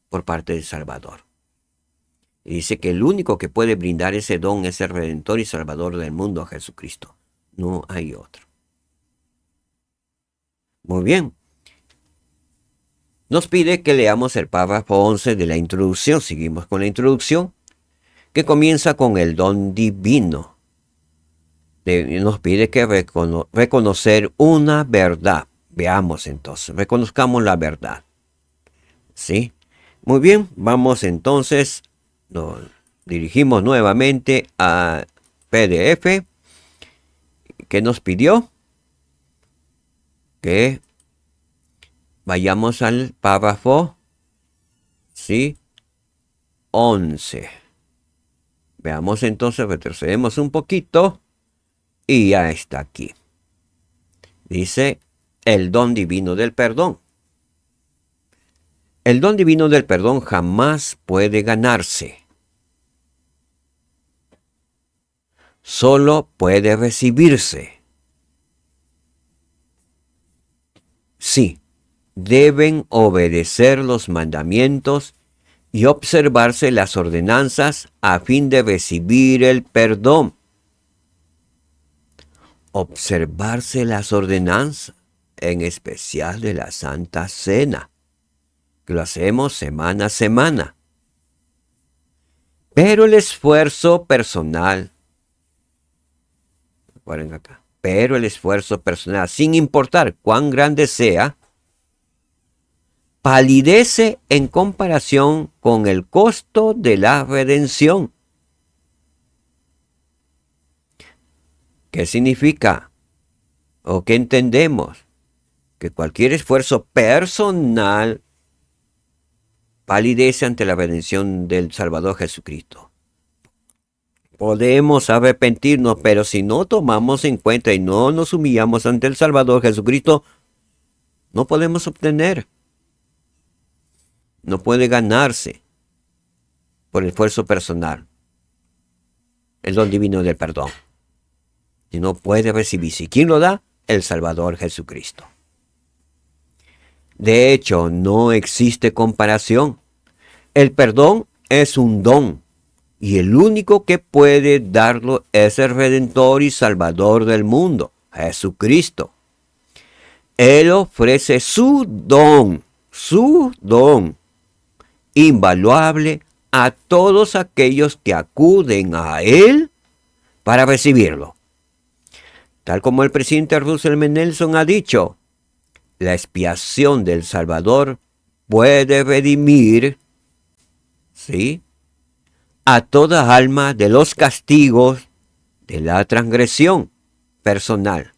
por parte del Salvador. Y dice que el único que puede brindar ese don es el Redentor y Salvador del mundo, Jesucristo. No hay otro. Muy bien. Nos pide que leamos el párrafo 11 de la introducción. Seguimos con la introducción, que comienza con el don divino. Nos pide que reconocer una verdad. Veamos entonces, reconozcamos la verdad. ¿Sí? Muy bien, vamos entonces, nos dirigimos nuevamente a PDF, que nos pidió que vayamos al párrafo, ¿sí? 11. Veamos entonces, retrocedemos un poquito y ya está aquí. Dice, el don divino del perdón. El don divino del perdón jamás puede ganarse. Solo puede recibirse. Sí, deben obedecer los mandamientos y observarse las ordenanzas a fin de recibir el perdón. Observarse las ordenanzas, en especial de la Santa Cena, que lo hacemos semana a semana. Pero el esfuerzo personal, recuerden acá, pero el esfuerzo personal, sin importar cuán grande sea, palidece en comparación con el costo de la redención. ¿Qué significa? ¿O qué entendemos? Que cualquier esfuerzo personal palidece ante la redención del Salvador Jesucristo. Podemos arrepentirnos, pero si no tomamos en cuenta y no nos humillamos ante el Salvador Jesucristo, no podemos obtener. No puede ganarse. por esfuerzo personal el don divino del perdón. Y no puede recibirse. ¿Quién lo da? El Salvador Jesucristo. De hecho, no existe comparación. El perdón es un don. Y el único que puede darlo es el Redentor y Salvador del mundo, Jesucristo. Él ofrece su don invaluable a todos aquellos que acuden a Él para recibirlo. Tal como el presidente Russell M. Nelson ha dicho, la expiación del Salvador puede redimir, ¿sí?, a toda alma de los castigos de la transgresión personal,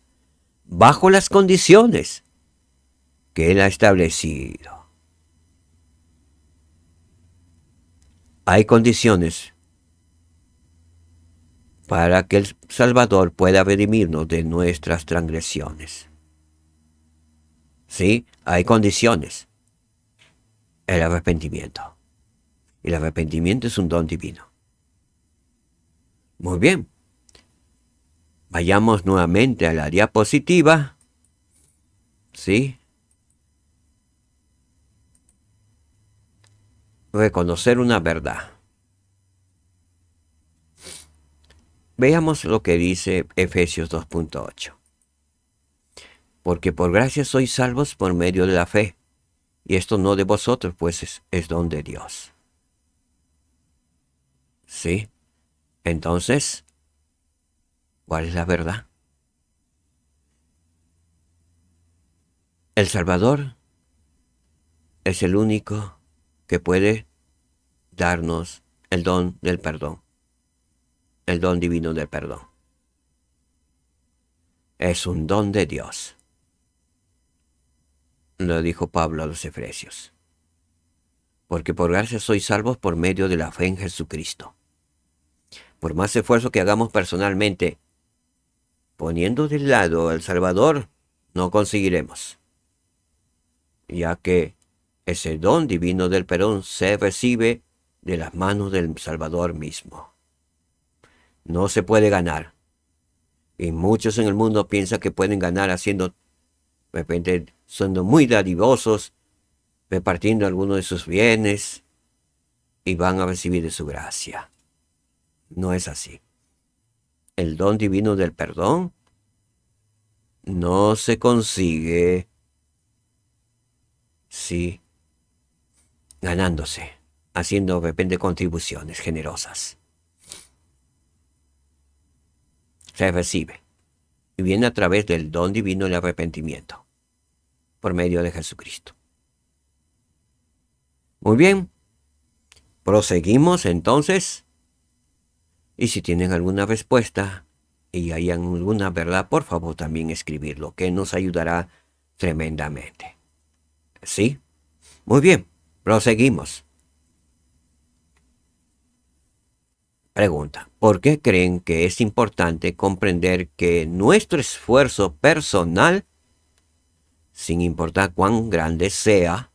bajo las condiciones que Él ha establecido. Hay condiciones para que el Salvador pueda redimirnos de nuestras transgresiones. Sí, hay condiciones. El arrepentimiento. Y el arrepentimiento es un don divino. Muy bien. Vayamos nuevamente a la diapositiva. ¿Sí? Reconocer una verdad. Veamos lo que dice Efesios 2.8. Porque por gracia sois salvos por medio de la fe. Y esto no de vosotros, pues es don de Dios. ¿Sí? Entonces, ¿cuál es la verdad? El Salvador es el único que puede darnos el don del perdón. El don divino del perdón. Es un don de Dios. Lo dijo Pablo a los Efesios. Porque por gracia sois salvos por medio de la fe en Jesucristo. Por más esfuerzo que hagamos personalmente, poniendo de lado al Salvador, no conseguiremos. Ya que ese don divino del perdón se recibe de las manos del Salvador mismo. No se puede ganar. Y muchos en el mundo piensan que pueden ganar haciendo, de repente, siendo muy dadivosos, repartiendo algunos de sus bienes, y van a recibir de su gracia. No es así. El don divino del perdón no se consigue, sí, ganándose, haciendo de repente contribuciones generosas. Se recibe y viene a través del don divino del arrepentimiento, por medio de Jesucristo. Muy bien, proseguimos entonces, y si tienen alguna respuesta y hay alguna verdad, por favor también escribirlo, que nos ayudará tremendamente. ¿Sí? Muy bien, proseguimos. Pregunta, ¿por qué creen que es importante comprender que nuestro esfuerzo personal, sin importar cuán grande sea,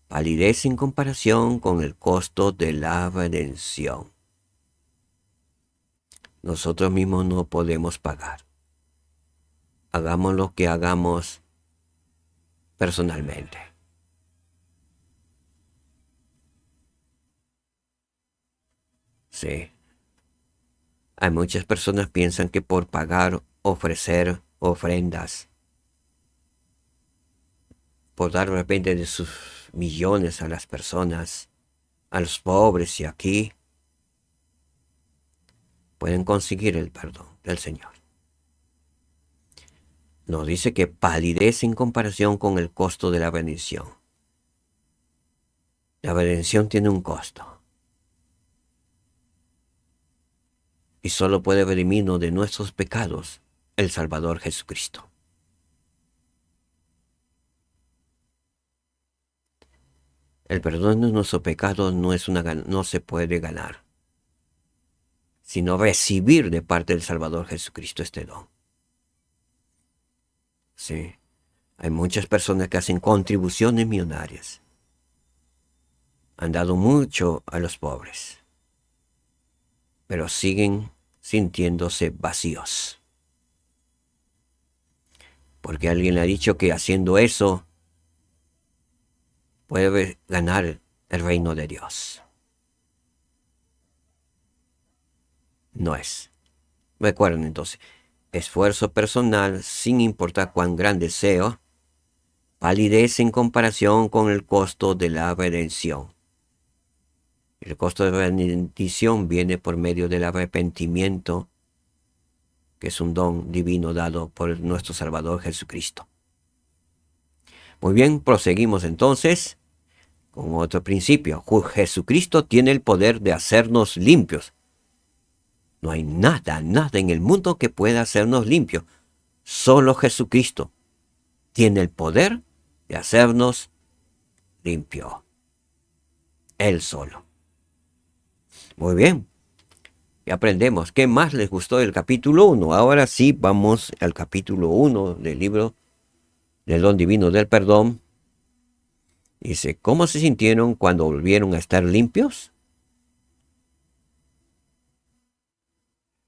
palidece en comparación con el costo de la redención? Nosotros mismos no podemos pagar. Hagamos lo que hagamos personalmente. Sí. Hay muchas personas que piensan que por pagar, ofrecer ofrendas, por dar de repente de sus millones a las personas, a los pobres y aquí, pueden conseguir el perdón del Señor. Nos dice que palidece en comparación con el costo de la redención. La redención tiene un costo. Y solo puede redimirnos de nuestros pecados el Salvador Jesucristo. El perdón de nuestros pecados no se puede ganar, sino recibir de parte del Salvador Jesucristo este don. Sí, hay muchas personas que hacen contribuciones millonarias han dado mucho a los pobres, pero siguen sintiéndose vacíos. Porque alguien le ha dicho que haciendo eso puede ganar el reino de Dios. No es. Recuerden entonces, esfuerzo personal sin importar cuán grande sea, validez en comparación con el costo de la redención. El costo de la redención viene por medio del arrepentimiento, que es un don divino dado por nuestro Salvador Jesucristo. Muy bien, proseguimos entonces con otro principio. Jesucristo tiene el poder de hacernos limpios. No hay nada en el mundo que pueda hacernos limpios. Solo Jesucristo tiene el poder de hacernos limpios. Él solo. Muy bien. Y aprendemos. ¿Qué más les gustó del capítulo 1? Ahora sí, vamos al capítulo 1 del libro del don divino del perdón. Dice, ¿cómo se sintieron cuando volvieron a estar limpios?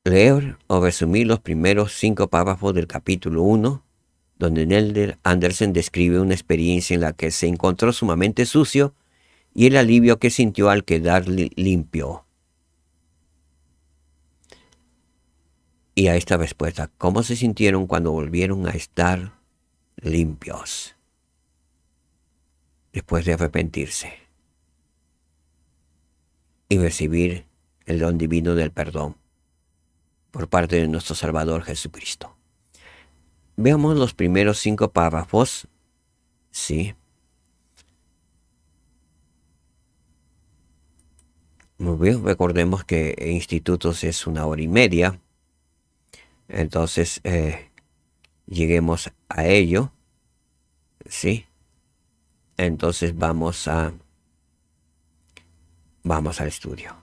Leer o resumir los primeros 5 párrafos del capítulo 1, donde Nelder Andersen describe una experiencia en la que se encontró sumamente sucio y el alivio que sintió al quedar limpio. Y a esta respuesta, ¿cómo se sintieron cuando volvieron a estar limpios? Después de arrepentirse y recibir el don divino del perdón por parte de nuestro Salvador Jesucristo. Veamos los primeros 5 párrafos. Sí. Muy bien, recordemos que institutos es 1h30. Entonces, lleguemos a ello. Sí. Entonces vamos al estudio.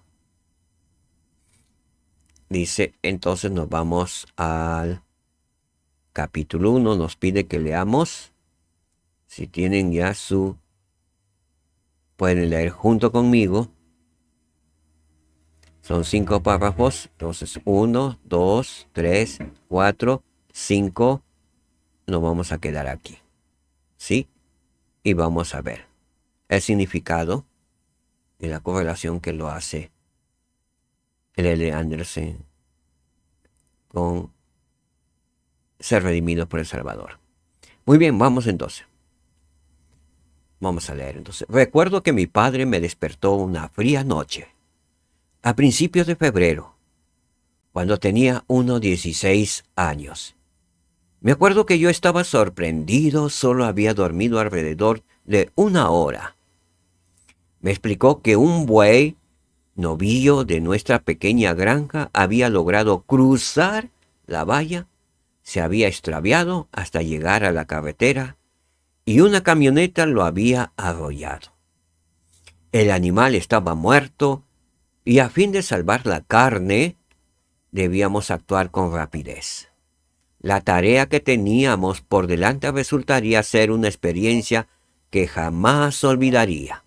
Dice, entonces nos vamos al capítulo 1. Nos pide que leamos. Si tienen ya pueden leer junto conmigo. Son 5 párrafos. Entonces 1, 2, 3, 4, 5. Nos vamos a quedar aquí. ¿Sí? Y vamos a ver el significado y la correlación que lo hace el L. Andersen con ser redimido por el Salvador. Muy bien, vamos entonces. Vamos a leer entonces. Recuerdo que mi padre me despertó una fría noche, a principios de febrero, cuando tenía unos 16 años. Me acuerdo que yo estaba sorprendido, solo había dormido alrededor de 1 hora. Me explicó que un buey novillo de nuestra pequeña granja había logrado cruzar la valla, se había extraviado hasta llegar a la carretera y una camioneta lo había arrollado. El animal estaba muerto y a fin de salvar la carne debíamos actuar con rapidez. La tarea que teníamos por delante resultaría ser una experiencia que jamás olvidaría.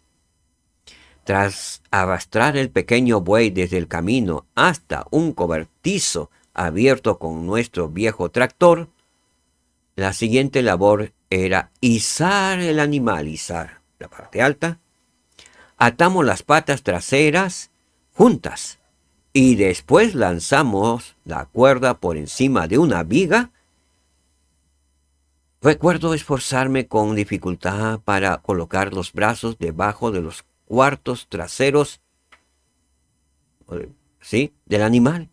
Tras arrastrar el pequeño buey desde el camino hasta un cobertizo abierto con nuestro viejo tractor, la siguiente labor era izar el animal, izar la parte alta. Atamos las patas traseras juntas y después lanzamos la cuerda por encima de una viga. Recuerdo esforzarme con dificultad para colocar los brazos debajo de los cuartos traseros, ¿sí?, del animal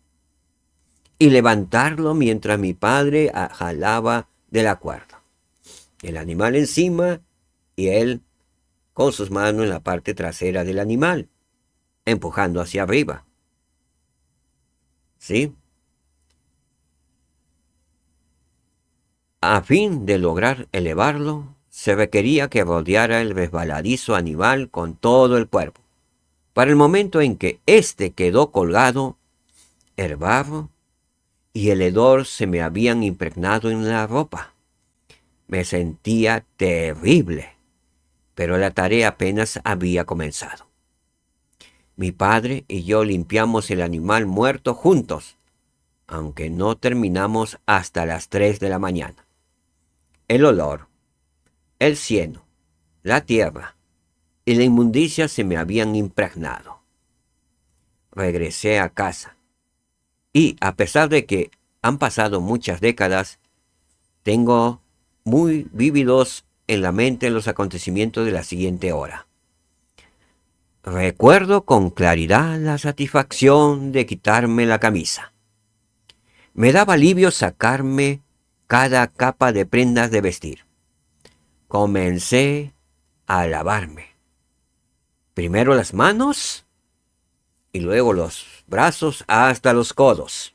y levantarlo mientras mi padre jalaba de la cuerda. El animal encima y él con sus manos en la parte trasera del animal, empujando hacia arriba. ¿Sí? A fin de lograr elevarlo, se requería que rodeara el resbaladizo animal con todo el cuerpo. Para el momento en que éste quedó colgado, el barro y el hedor se me habían impregnado en la ropa. Me sentía terrible, pero la tarea apenas había comenzado. Mi padre y yo limpiamos el animal muerto juntos, aunque no terminamos hasta las 3 de la mañana. El olor, el cieno, la tierra y la inmundicia se me habían impregnado. Regresé a casa y, a pesar de que han pasado muchas décadas, tengo muy vívidos en la mente los acontecimientos de la siguiente hora. Recuerdo con claridad la satisfacción de quitarme la camisa. Me daba alivio sacarme cada capa de prendas de vestir. Comencé a lavarme. Primero las manos y luego los brazos hasta los codos.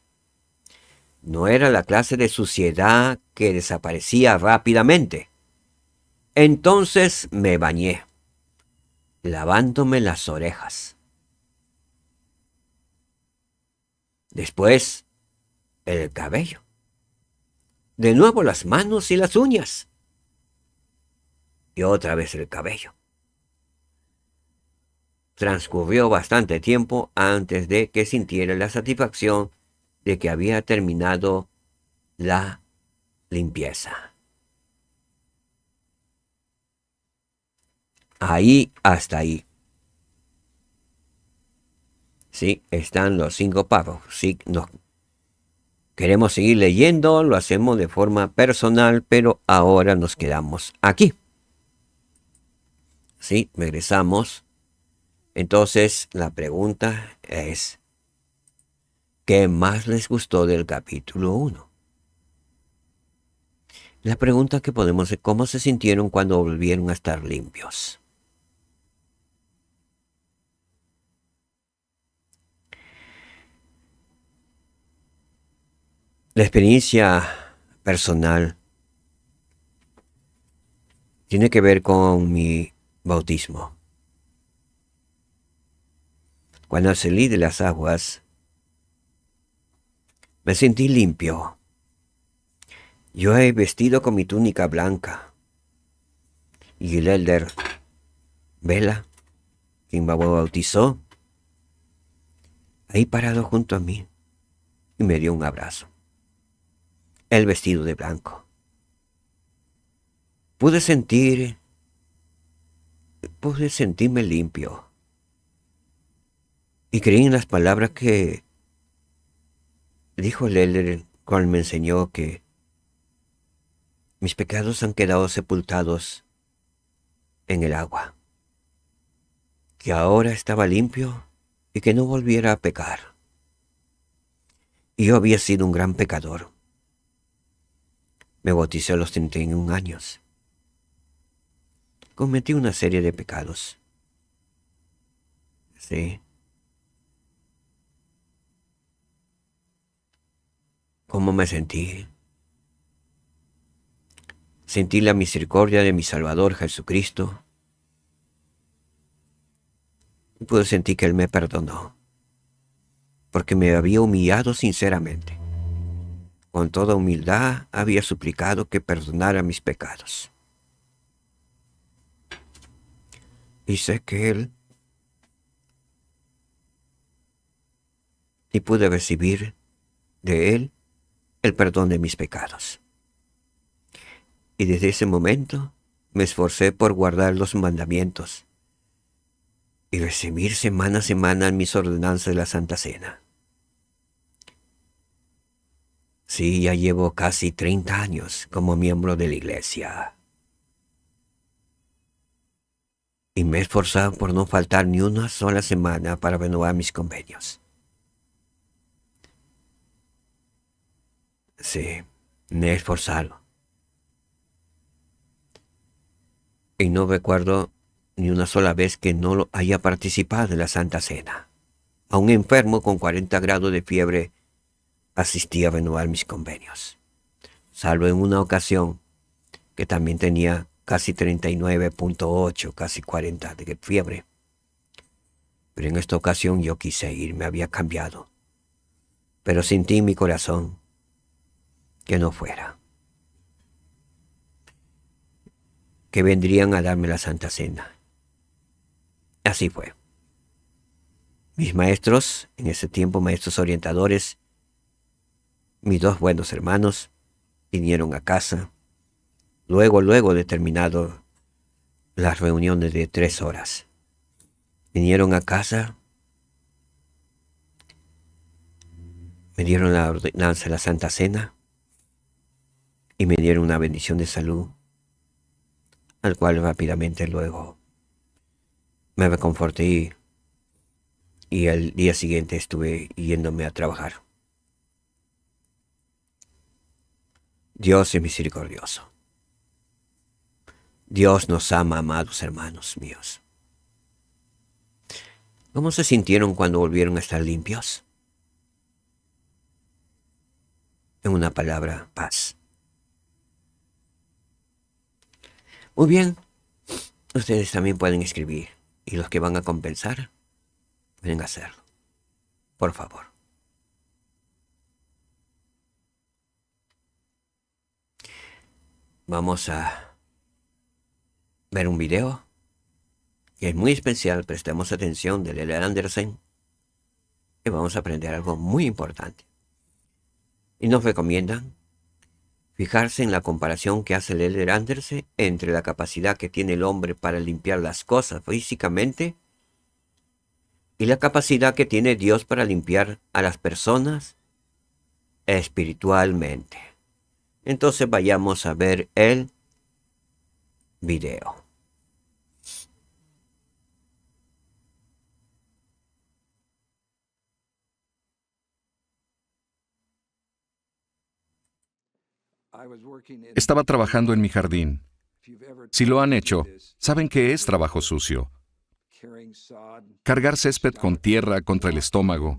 No era la clase de suciedad que desaparecía rápidamente. Entonces me bañé, lavándome las orejas. Después, el cabello. De nuevo las manos y las uñas. Y otra vez el cabello. Transcurrió bastante tiempo antes de que sintiera la satisfacción de que había terminado la limpieza. Ahí hasta ahí. Sí, están los 5 párrafos. Sí, nos queremos seguir leyendo, lo hacemos de forma personal, pero ahora nos quedamos aquí. Sí, regresamos. Entonces, la pregunta es, ¿qué más les gustó del capítulo 1? La pregunta que podemos hacer, ¿cómo se sintieron cuando volvieron a estar limpios? La experiencia personal tiene que ver con mi bautismo. Cuando salí de las aguas, me sentí limpio. Yo he vestido con mi túnica blanca. Y el elder Vela, quien me bautizó, ahí parado junto a mí, y me dio un abrazo. El vestido de blanco. Pude sentirme limpio. Y creí en las palabras que dijo el elder cuando me enseñó que mis pecados han quedado sepultados en el agua, que ahora estaba limpio y que no volviera a pecar. Y yo había sido un gran pecador. Me bauticé a los 31 años. Cometí una serie de pecados. Sí. ¿Cómo me sentí? Sentí la misericordia de mi Salvador Jesucristo. Y pude sentir que Él me perdonó, porque me había humillado sinceramente. Con toda humildad había suplicado que perdonara mis pecados. Y sé que Él, y pude recibir de Él el perdón de mis pecados. Y desde ese momento me esforcé por guardar los mandamientos y recibir semana a semana mis ordenanzas de la Santa Cena. Sí, ya llevo casi 30 años como miembro de la iglesia. Y me he esforzado por no faltar ni una sola semana para renovar mis convenios. Sí, me he esforzado. Y no recuerdo ni una sola vez que no haya participado en la Santa Cena. A un enfermo con 40 grados de fiebre asistí a renovar mis convenios. Salvo en una ocasión que también tenía casi 39.8, casi 40 de fiebre. Pero en esta ocasión yo quise ir, me había cambiado. Pero sentí en mi corazón que no fuera. Que vendrían a darme la Santa Cena. Así fue. Mis maestros, en ese tiempo maestros orientadores, mis dos buenos hermanos, vinieron a casa, luego de terminado las reuniones de 3 horas. Vinieron a casa, me dieron la ordenanza de la Santa Cena y me dieron una bendición de salud, al cual rápidamente luego me reconforté y al día siguiente estuve yéndome a trabajar. Dios es misericordioso. Dios nos ama, amados hermanos míos. ¿Cómo se sintieron cuando volvieron a estar limpios? En una palabra, paz. Muy bien, ustedes también pueden escribir, y los que van a compensar pueden hacerlo. Por favor. Vamos a ver un video que es muy especial. Prestemos atención, de Elder Andersen, y vamos a aprender algo muy importante. Y nos recomiendan fijarse en la comparación que hace el Elder Andersen entre la capacidad que tiene el hombre para limpiar las cosas físicamente y la capacidad que tiene Dios para limpiar a las personas espiritualmente. Entonces vayamos a ver el video. Estaba trabajando en mi jardín. Si lo han hecho, saben que es trabajo sucio. Cargar césped con tierra contra el estómago,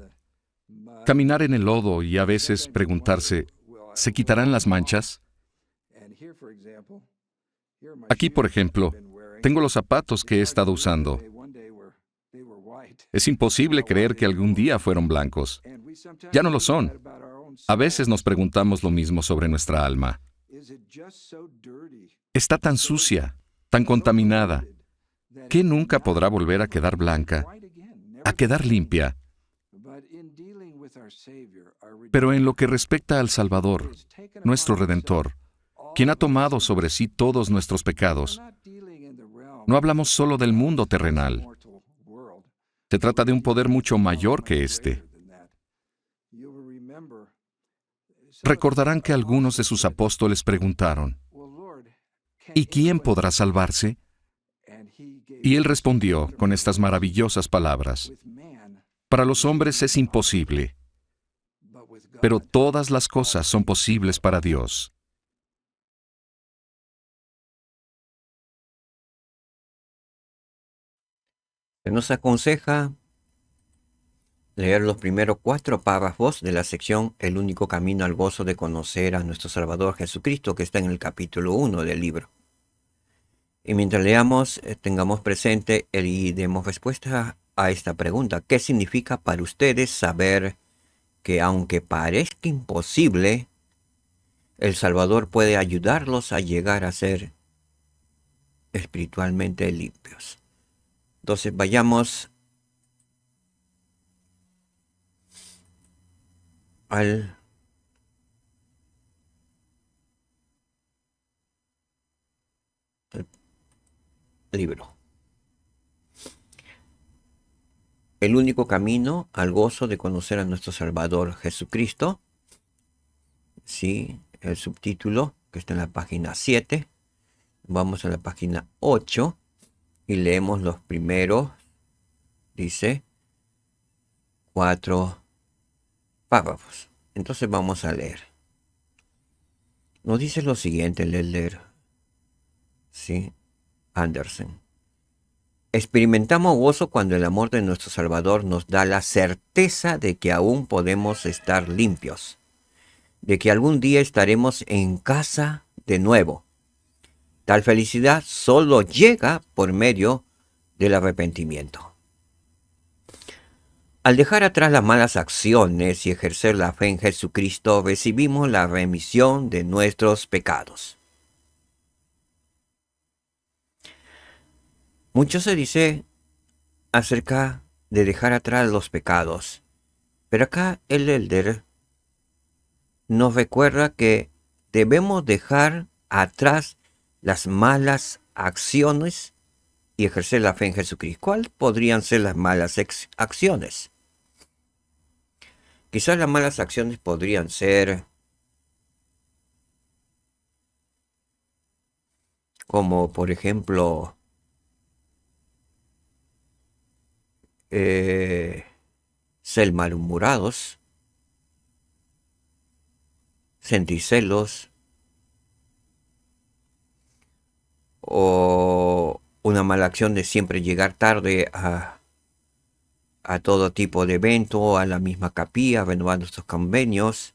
caminar en el lodo y a veces preguntarse, ¿se quitarán las manchas? Aquí, por ejemplo, tengo los zapatos que he estado usando. Es imposible creer que algún día fueron blancos. Ya no lo son. A veces nos preguntamos lo mismo sobre nuestra alma. Está tan sucia, tan contaminada, que nunca podrá volver a quedar blanca, a quedar limpia. Pero en lo que respecta al Salvador, nuestro Redentor, quien ha tomado sobre sí todos nuestros pecados, no hablamos solo del mundo terrenal. Se trata de un poder mucho mayor que este. Recordarán que algunos de sus apóstoles preguntaron, ¿y quién podrá salvarse? Y él respondió con estas maravillosas palabras, para los hombres es imposible, pero todas las cosas son posibles para Dios. Se nos aconseja leer los primeros 4 párrafos de la sección El único camino al gozo de conocer a nuestro Salvador Jesucristo, que está en el capítulo 1 del libro. Y mientras leamos, tengamos presente y demos respuesta a esta pregunta. ¿Qué significa para ustedes saber que aunque parezca imposible, el Salvador puede ayudarlos a llegar a ser espiritualmente limpios? Entonces vayamos al libro. El único camino al gozo de conocer a nuestro Salvador Jesucristo. Sí, el subtítulo que está en la página 7. Vamos a la página 8 y leemos los primeros, dice, 4 párrafos. Entonces vamos a leer. Nos dice lo siguiente el Elder, ¿sí?, Andersen. Experimentamos gozo cuando el amor de nuestro Salvador nos da la certeza de que aún podemos estar limpios, de que algún día estaremos en casa de nuevo. Tal felicidad solo llega por medio del arrepentimiento. Al dejar atrás las malas acciones y ejercer la fe en Jesucristo, recibimos la remisión de nuestros pecados. Mucho se dice acerca de dejar atrás los pecados. Pero acá el elder nos recuerda que debemos dejar atrás las malas acciones y ejercer la fe en Jesucristo. ¿Cuáles podrían ser las malas acciones? Quizás las malas acciones podrían ser como, por ejemplo, ser malhumorados, sentir celos, o una mala acción de siempre llegar tarde a todo tipo de evento, a la misma capilla, renovar nuestros convenios.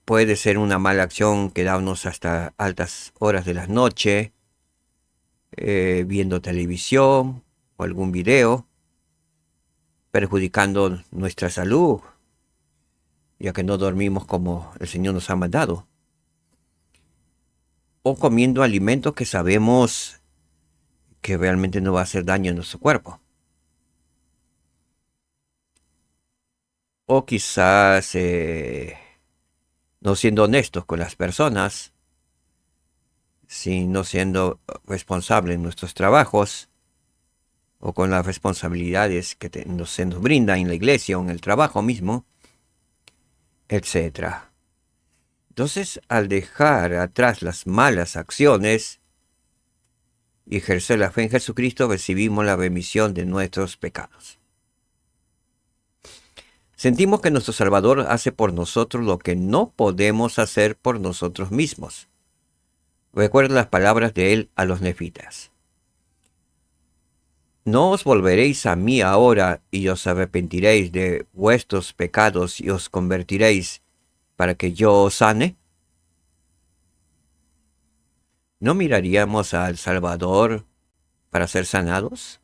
Puede ser una mala acción quedarnos hasta altas horas de la noche, viendo televisión o algún video, perjudicando nuestra salud, ya que no dormimos como el Señor nos ha mandado. O comiendo alimentos que sabemos que realmente no va a hacer daño a nuestro cuerpo. O quizás no siendo honestos con las personas, no siendo responsables en nuestros trabajos o con las responsabilidades que se nos brinda en la iglesia o en el trabajo mismo, etc. Entonces, al dejar atrás las malas acciones y ejercer la fe en Jesucristo, recibimos la remisión de nuestros pecados. Sentimos que nuestro Salvador hace por nosotros lo que no podemos hacer por nosotros mismos. Recuerda las palabras de él a los nefitas. ¿No os volveréis a mí ahora y os arrepentiréis de vuestros pecados y os convertiréis para que yo os sane? ¿No miraríamos al Salvador para ser sanados?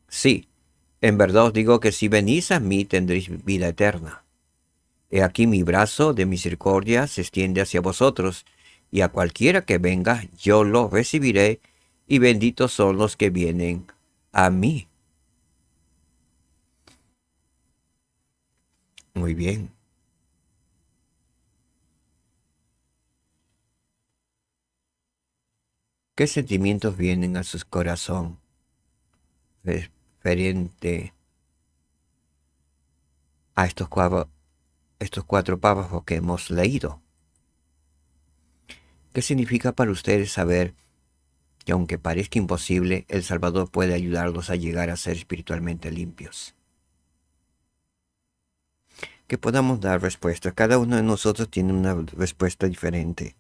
Sí, en verdad os digo que si venís a mí tendréis vida eterna. He aquí mi brazo de misericordia se extiende hacia vosotros, y a cualquiera que venga yo lo recibiré, y benditos son los que vienen a mí. Muy bien. ¿Qué sentimientos vienen a su corazón referente a estos cuatro párrafos que hemos leído? ¿Qué significa para ustedes saber que aunque parezca imposible, el Salvador puede ayudarlos a llegar a ser espiritualmente limpios? Que podamos dar respuesta. Cada uno de nosotros tiene una respuesta diferente.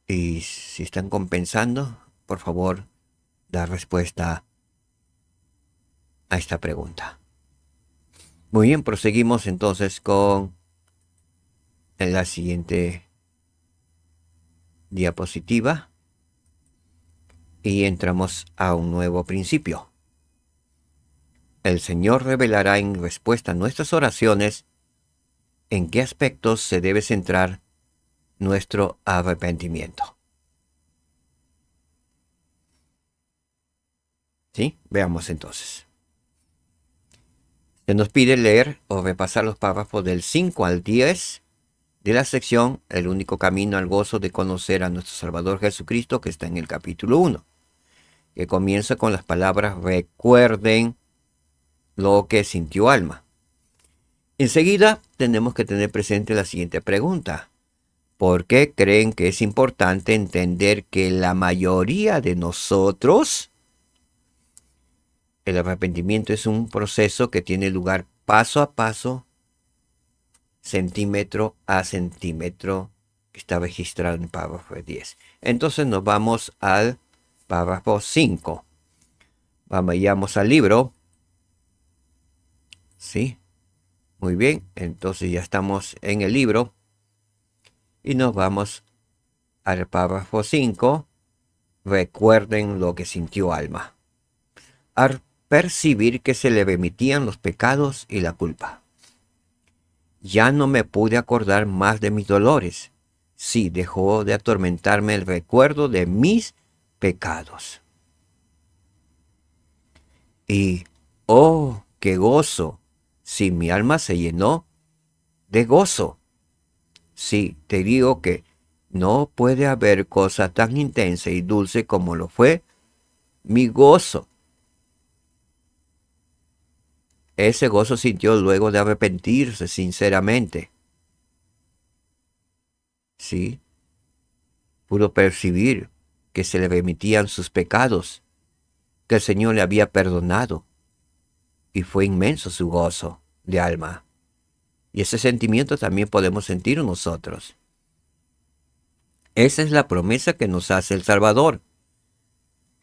Y si están compensando, por favor, dar respuesta a esta pregunta. Muy bien, proseguimos entonces con la siguiente diapositiva y entramos a un nuevo principio. El Señor revelará en respuesta a nuestras oraciones en qué aspectos se debe centrar nuestro arrepentimiento. ¿Sí? Veamos entonces. Se nos pide leer o repasar los párrafos del 5 al 10 de la sección El único camino al gozo de conocer a nuestro Salvador Jesucristo, que está en el capítulo 1, que comienza con las palabras recuerden lo que sintió alma. Enseguida tenemos que tener presente la siguiente pregunta. ¿Por qué creen que es importante entender que la mayoría de nosotros, el arrepentimiento es un proceso que tiene lugar paso a paso, centímetro a centímetro, que está registrado en el párrafo 10? Entonces nos vamos al párrafo 5. Vamos al libro. ¿Sí? Muy bien, entonces ya estamos en el libro. Y nos vamos al párrafo 5. Recuerden lo que sintió alma. Al percibir que se le remitían los pecados y la culpa. Ya no me pude acordar más de mis dolores, Sí, dejó de atormentarme el recuerdo de mis pecados. Y, oh, qué gozo. Sí, mi alma se llenó de gozo. Sí, te digo que no puede haber cosa tan intensa y dulce como lo fue mi gozo. Ese gozo sintió luego de arrepentirse sinceramente. Sí, pudo percibir que se le remitían sus pecados, que el Señor le había perdonado, y fue inmenso su gozo de alma. Y ese sentimiento también podemos sentir nosotros. Esa es la promesa que nos hace el Salvador.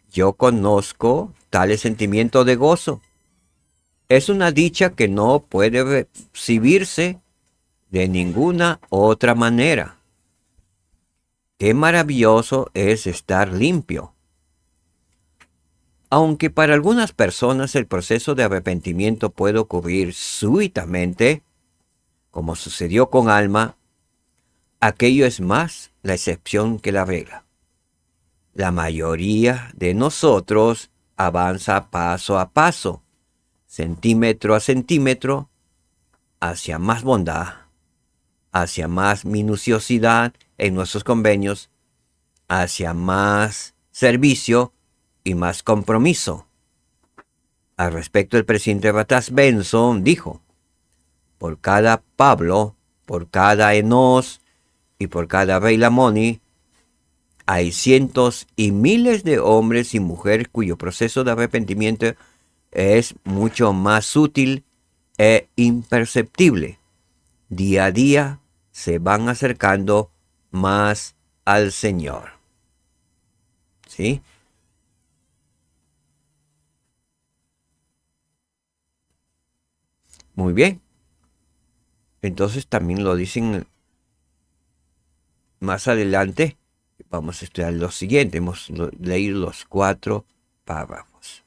Yo conozco tal sentimiento de gozo. Es una dicha que no puede recibirse de ninguna otra manera. Qué maravilloso es estar limpio. Aunque para algunas personas el proceso de arrepentimiento puede ocurrir súbitamente, como sucedió con Alma, aquello es más la excepción que la regla. La mayoría de nosotros avanza paso a paso, centímetro a centímetro, hacia más bondad, hacia más minuciosidad en nuestros convenios, hacia más servicio y más compromiso. Al respecto, el presidente Ratas Benson dijo: por cada Pablo, por cada Enos y por cada Rey Lamoni, hay cientos y miles de hombres y mujeres cuyo proceso de arrepentimiento es mucho más sutil e imperceptible. Día a día se van acercando más al Señor. ¿Sí? Muy bien. Entonces también lo dicen más adelante. Vamos a estudiar lo siguiente. Hemos leído los 4 párrafos.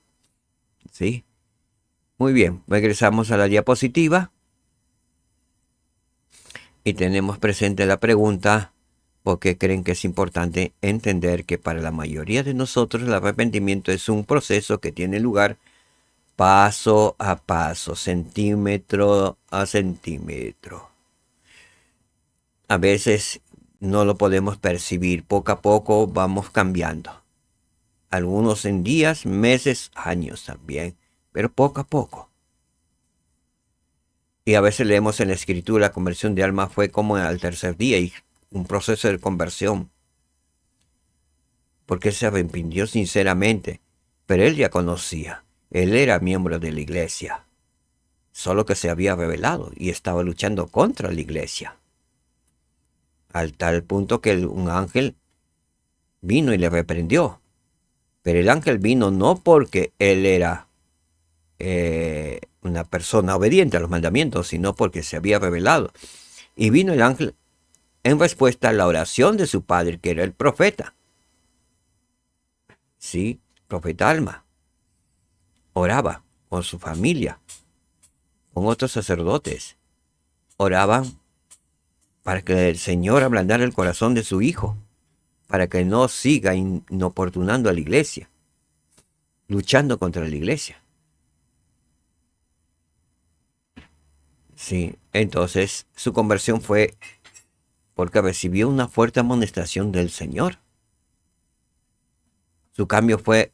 ¿Sí? Muy bien. Regresamos a la diapositiva. Y tenemos presente la pregunta: ¿por qué creen que es importante entender que para la mayoría de nosotros el arrepentimiento es un proceso que tiene lugar paso a paso, centímetro a centímetro? A veces no lo podemos percibir, poco a poco vamos cambiando. Algunos en días, meses, años también, pero poco a poco. Y a veces leemos en la Escritura: la conversión de alma fue como al tercer día, y un proceso de conversión, porque se arrepintió sinceramente, pero él ya conocía, él era miembro de la iglesia, solo que se había rebelado y estaba luchando contra la iglesia, al tal punto que un ángel vino y le reprendió. Pero el ángel vino no porque él era una persona obediente a los mandamientos, sino porque se había rebelado. Y vino el ángel en respuesta a la oración de su padre, que era el profeta. Sí, profeta Alma. Oraba con su familia, con otros sacerdotes. Oraban para que el Señor ablandara el corazón de su hijo, para que no siga inoportunando a la iglesia, luchando contra la iglesia. Sí, entonces su conversión fue porque recibió una fuerte amonestación del Señor. Su cambio fue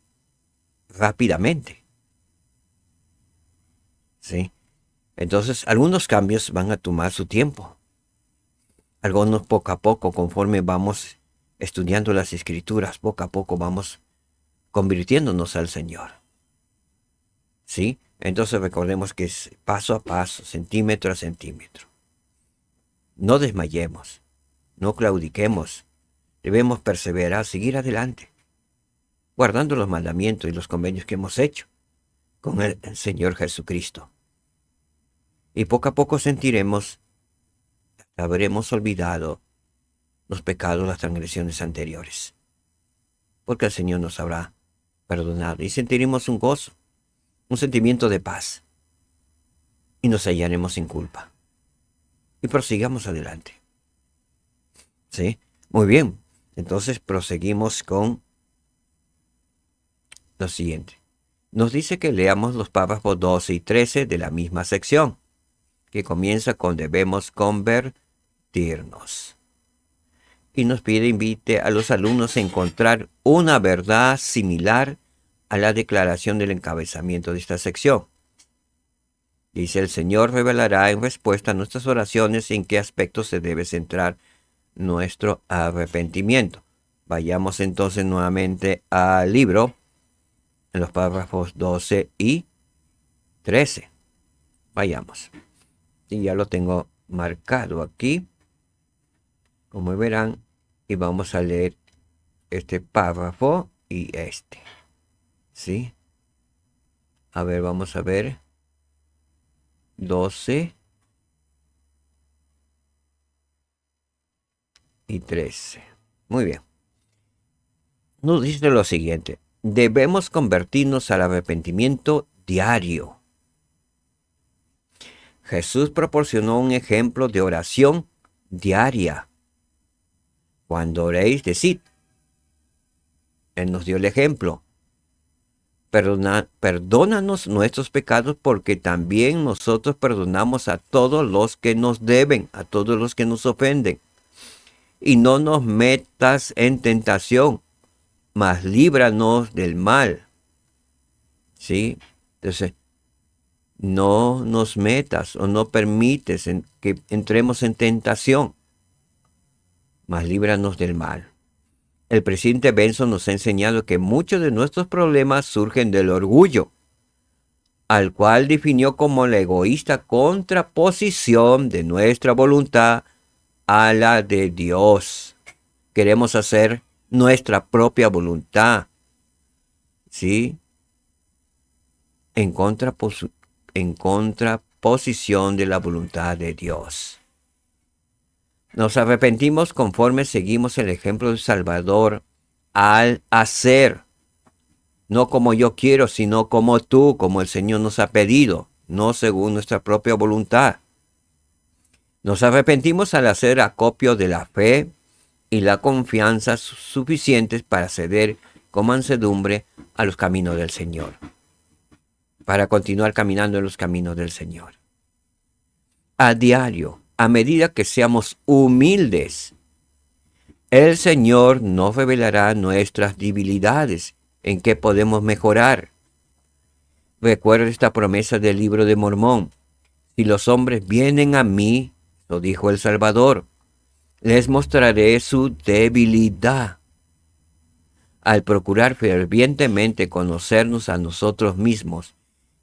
rápidamente. Sí. Entonces, algunos cambios van a tomar su tiempo. Algunos poco a poco, conforme vamos estudiando las Escrituras, poco a poco vamos convirtiéndonos al Señor. ¿Sí? Entonces recordemos que es paso a paso, centímetro a centímetro. No desmayemos, no claudiquemos. Debemos perseverar, seguir adelante, guardando los mandamientos y los convenios que hemos hecho con el Señor Jesucristo. Y poco a poco sentiremos, habremos olvidado los pecados, las transgresiones anteriores, porque el Señor nos habrá perdonado y sentiremos un gozo, un sentimiento de paz, y nos hallaremos sin culpa y prosigamos adelante. ¿Sí? Muy bien, entonces proseguimos con lo siguiente. Nos dice que leamos los párrafos 12 y 13 de la misma sección, que comienza con debemos convertirnos. Y nos invite a los alumnos a encontrar una verdad similar a la declaración del encabezamiento de esta sección. Dice, el Señor revelará en respuesta a nuestras oraciones en qué aspectos se debe centrar nuestro arrepentimiento. Vayamos entonces nuevamente al libro, en los párrafos 12 y 13. Vayamos. Y ya lo tengo marcado aquí, como verán, y vamos a leer este párrafo y este. ¿Sí? A ver, vamos a ver. 12 y 13. Muy bien. Nos dice lo siguiente. Debemos convertirnos al arrepentimiento diario. Jesús proporcionó un ejemplo de oración diaria. Cuando oréis, decid. Él nos dio el ejemplo. Perdónanos nuestros pecados porque también nosotros perdonamos a todos los que nos deben, a todos los que nos ofenden. Y no nos metas en tentación, mas líbranos del mal. ¿Sí? Entonces, no nos metas o no permites que entremos en tentación, mas líbranos del mal. El presidente Benson nos ha enseñado que muchos de nuestros problemas surgen del orgullo, al cual definió como la egoísta contraposición de nuestra voluntad a la de Dios. Queremos hacer nuestra propia voluntad, ¿sí? En contraposición de la voluntad de Dios. Nos arrepentimos conforme seguimos el ejemplo del Salvador al hacer, no como yo quiero, sino como tú, como el Señor nos ha pedido, no según nuestra propia voluntad. Nos arrepentimos al hacer acopio de la fe y la confianza suficientes para ceder con mansedumbre a los caminos del Señor, para continuar caminando en los caminos del Señor. A diario, a medida que seamos humildes, el Señor nos revelará nuestras debilidades, en que podemos mejorar. Recuerda esta promesa del libro de Mormón. Si los hombres vienen a mí, lo dijo el Salvador, les mostraré su debilidad. Al procurar fervientemente conocernos a nosotros mismos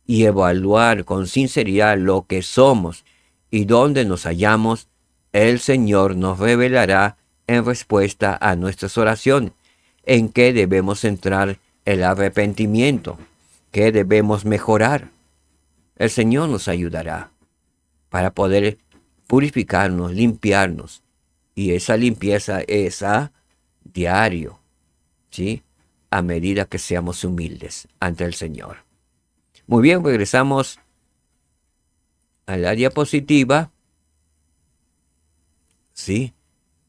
y evaluar con sinceridad lo que somos y dónde nos hallamos, el Señor nos revelará en respuesta a nuestras oraciones en qué debemos centrar el arrepentimiento, qué debemos mejorar. El Señor nos ayudará para poder purificarnos, limpiarnos. Y esa limpieza es a diario, ¿sí? A medida que seamos humildes ante el Señor. Muy bien, regresamos a la diapositiva, ¿sí?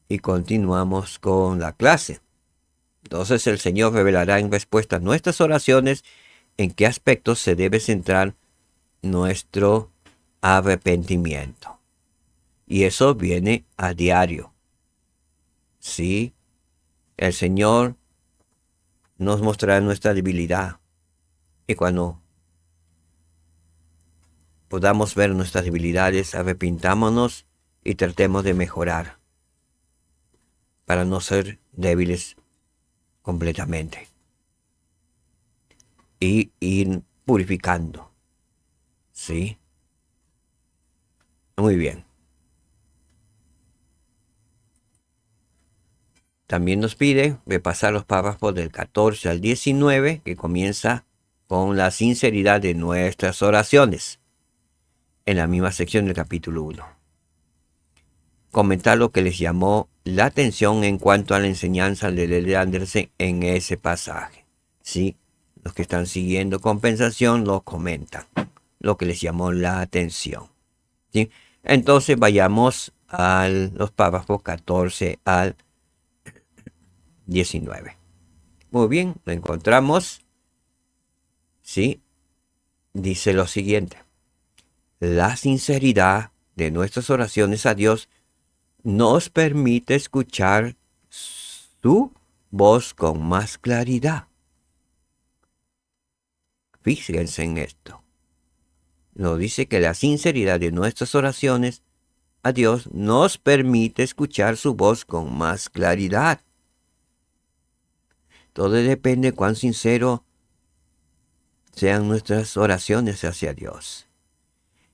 Y continuamos con la clase. Entonces el Señor revelará en respuesta a nuestras oraciones en qué aspectos se debe centrar nuestro arrepentimiento. Y eso viene a diario. Sí, el Señor nos mostrará nuestra debilidad. Y cuando podamos ver nuestras debilidades, arrepintámonos y tratemos de mejorar para no ser débiles completamente. Y ir purificando. ¿Sí? Muy bien. También nos pide repasar los párrafos del 14 al 19, que comienza con la sinceridad de nuestras oraciones, en la misma sección del capítulo 1. Comentar lo que les llamó la atención en cuanto a la enseñanza de L. Anderson en ese pasaje. ¿Sí? Los que están siguiendo compensación lo comentan, lo que les llamó la atención. ¿Sí? Entonces vayamos a los párrafos 14 al 19. Muy bien, lo encontramos. Sí, dice lo siguiente. La sinceridad de nuestras oraciones a Dios nos permite escuchar su voz con más claridad. Fíjense en esto. Nos dice que la sinceridad de nuestras oraciones a Dios nos permite escuchar su voz con más claridad. Todo depende de cuán sincero sean nuestras oraciones hacia Dios.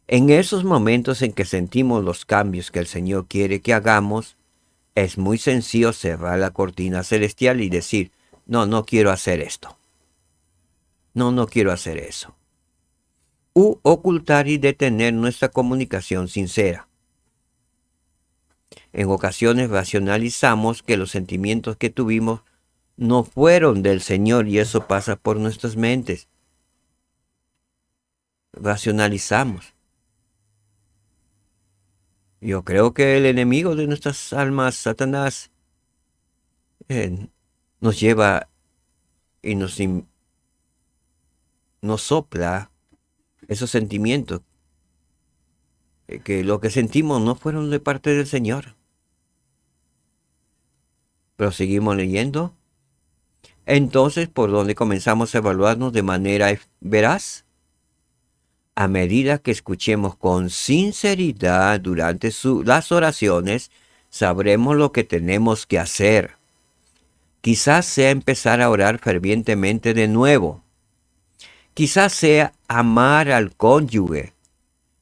En esos momentos en que sentimos los cambios que el Señor quiere que hagamos, es muy sencillo cerrar la cortina celestial y decir, no quiero hacer esto. No quiero hacer eso. U ocultar y detener nuestra comunicación sincera. En ocasiones racionalizamos que los sentimientos que tuvimos no fueron del Señor y eso pasa por nuestras mentes. Racionalizamos. Yo creo que el enemigo de nuestras almas, Satanás, nos lleva y nos sopla esos sentimientos, que lo que sentimos no fueron de parte del Señor. Pero seguimos leyendo. Entonces, ¿por dónde comenzamos a evaluarnos de manera veraz? A medida que escuchemos con sinceridad durante las oraciones, sabremos lo que tenemos que hacer. Quizás sea empezar a orar fervientemente de nuevo. Quizás sea amar al cónyuge.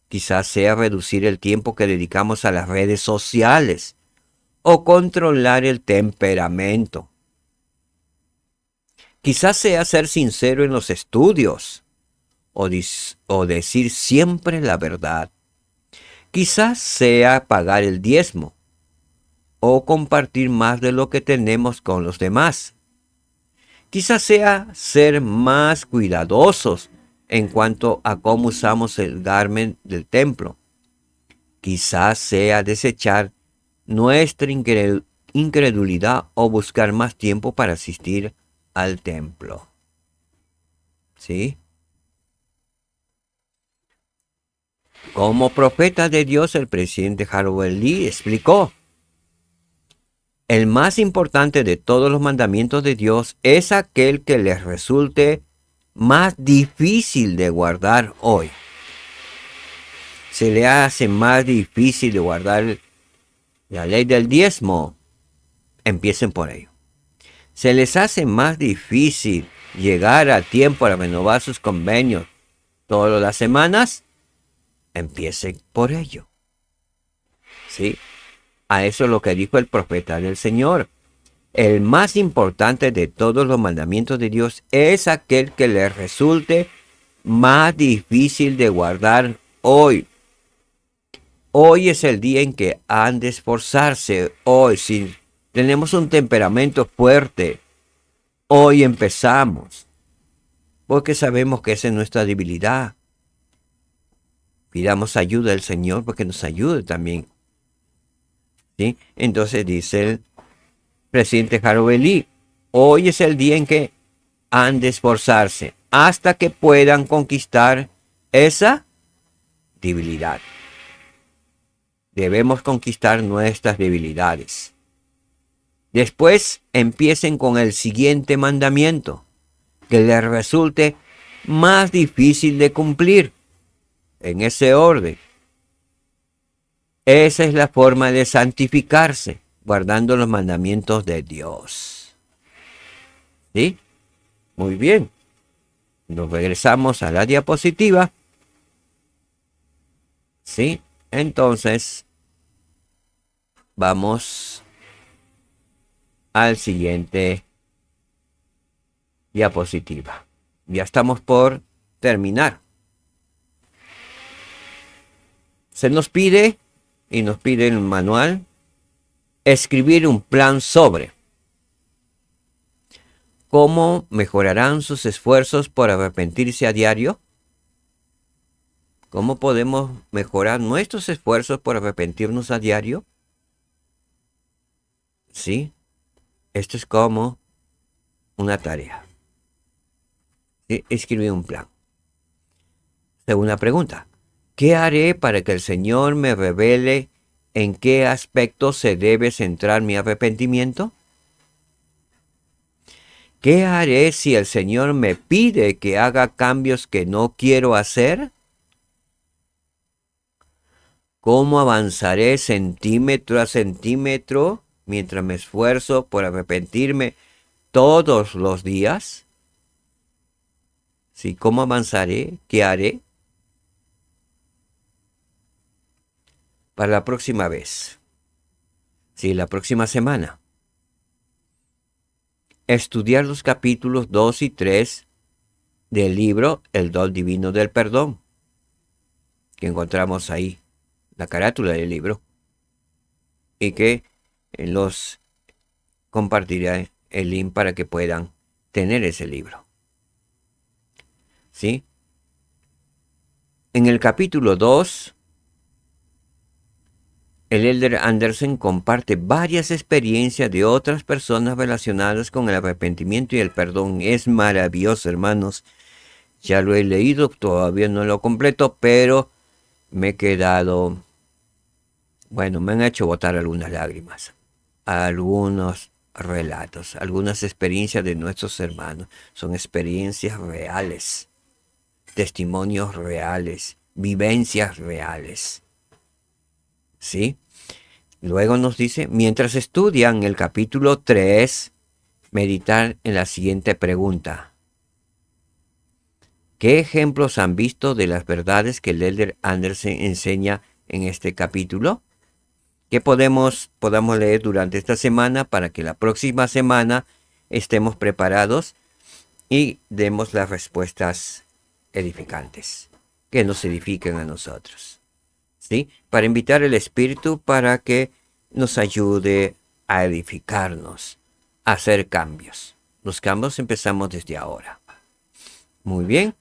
Quizás sea reducir el tiempo que dedicamos a las redes sociales o controlar el temperamento. Quizás sea ser sincero en los estudios o decir siempre la verdad. Quizás sea pagar el diezmo o compartir más de lo que tenemos con los demás. Quizás sea ser más cuidadosos en cuanto a cómo usamos el garment del templo. Quizás sea desechar nuestra incredulidad o buscar más tiempo para asistir al templo. ¿Sí? Como profeta de Dios, el presidente Harold Lee explicó: el más importante de todos los mandamientos de Dios es aquel que les resulte más difícil de guardar hoy. Se le hace más difícil de guardar la ley del diezmo. Empiecen por ello. Se les hace más difícil llegar a tiempo a renovar sus convenios todas las semanas. Empiecen por ello. ¿Sí? A eso es lo que dijo el profeta del Señor. El más importante de todos los mandamientos de Dios es aquel que les resulte más difícil de guardar hoy. Hoy es el día en que han de esforzarse. Hoy, si tenemos un temperamento fuerte, hoy empezamos. Porque sabemos que esa es nuestra debilidad. Pidamos ayuda al Señor porque nos ayude también. ¿Sí? Entonces dice el presidente Harold Lee, hoy es el día en que han de esforzarse hasta que puedan conquistar esa debilidad. Debemos conquistar nuestras debilidades. Después empiecen con el siguiente mandamiento, que les resulte más difícil de cumplir. En ese orden. Esa es la forma de santificarse, guardando los mandamientos de Dios. ¿Sí? Muy bien. Nos regresamos a la diapositiva. ¿Sí? Entonces, vamos al siguiente diapositiva. Ya estamos por terminar. Se nos pide, y nos pide el manual, escribir un plan sobre cómo mejorarán sus esfuerzos por arrepentirse a diario. ¿Cómo podemos mejorar nuestros esfuerzos por arrepentirnos a diario? ¿Sí? Esto es como una tarea. ¿Sí? Escribir un plan. Segunda pregunta. ¿Qué haré para que el Señor me revele en qué aspecto se debe centrar mi arrepentimiento? ¿Qué haré si el Señor me pide que haga cambios que no quiero hacer? ¿Cómo avanzaré centímetro a centímetro mientras me esfuerzo por arrepentirme todos los días? ¿Sí? ¿Cómo avanzaré? ¿Qué haré? Para la próxima vez. Sí, la próxima semana. Estudiar los capítulos 2 y 3 del libro El Don Divino del Perdón, que encontramos ahí, la carátula del libro, y que los compartiré el link para que puedan tener ese libro. ¿Sí? En el capítulo 2, el Elder Andersen comparte varias experiencias de otras personas relacionadas con el arrepentimiento y el perdón. Es maravilloso, hermanos. Ya lo he leído, todavía no lo completo, pero me he quedado, bueno, me han hecho botar algunas lágrimas, algunos relatos, algunas experiencias de nuestros hermanos. Son experiencias reales, testimonios reales, vivencias reales. ¿Sí? Luego nos dice, mientras estudian el capítulo 3, meditar en la siguiente pregunta. ¿Qué ejemplos han visto de las verdades que el Elder Andersen enseña en este capítulo? ¿Qué podamos leer durante esta semana para que la próxima semana estemos preparados y demos las respuestas edificantes, que nos edifiquen a nosotros? ¿Sí? Para invitar al Espíritu para que nos ayude a edificarnos, a hacer cambios. Los cambios empezamos desde ahora. Muy bien.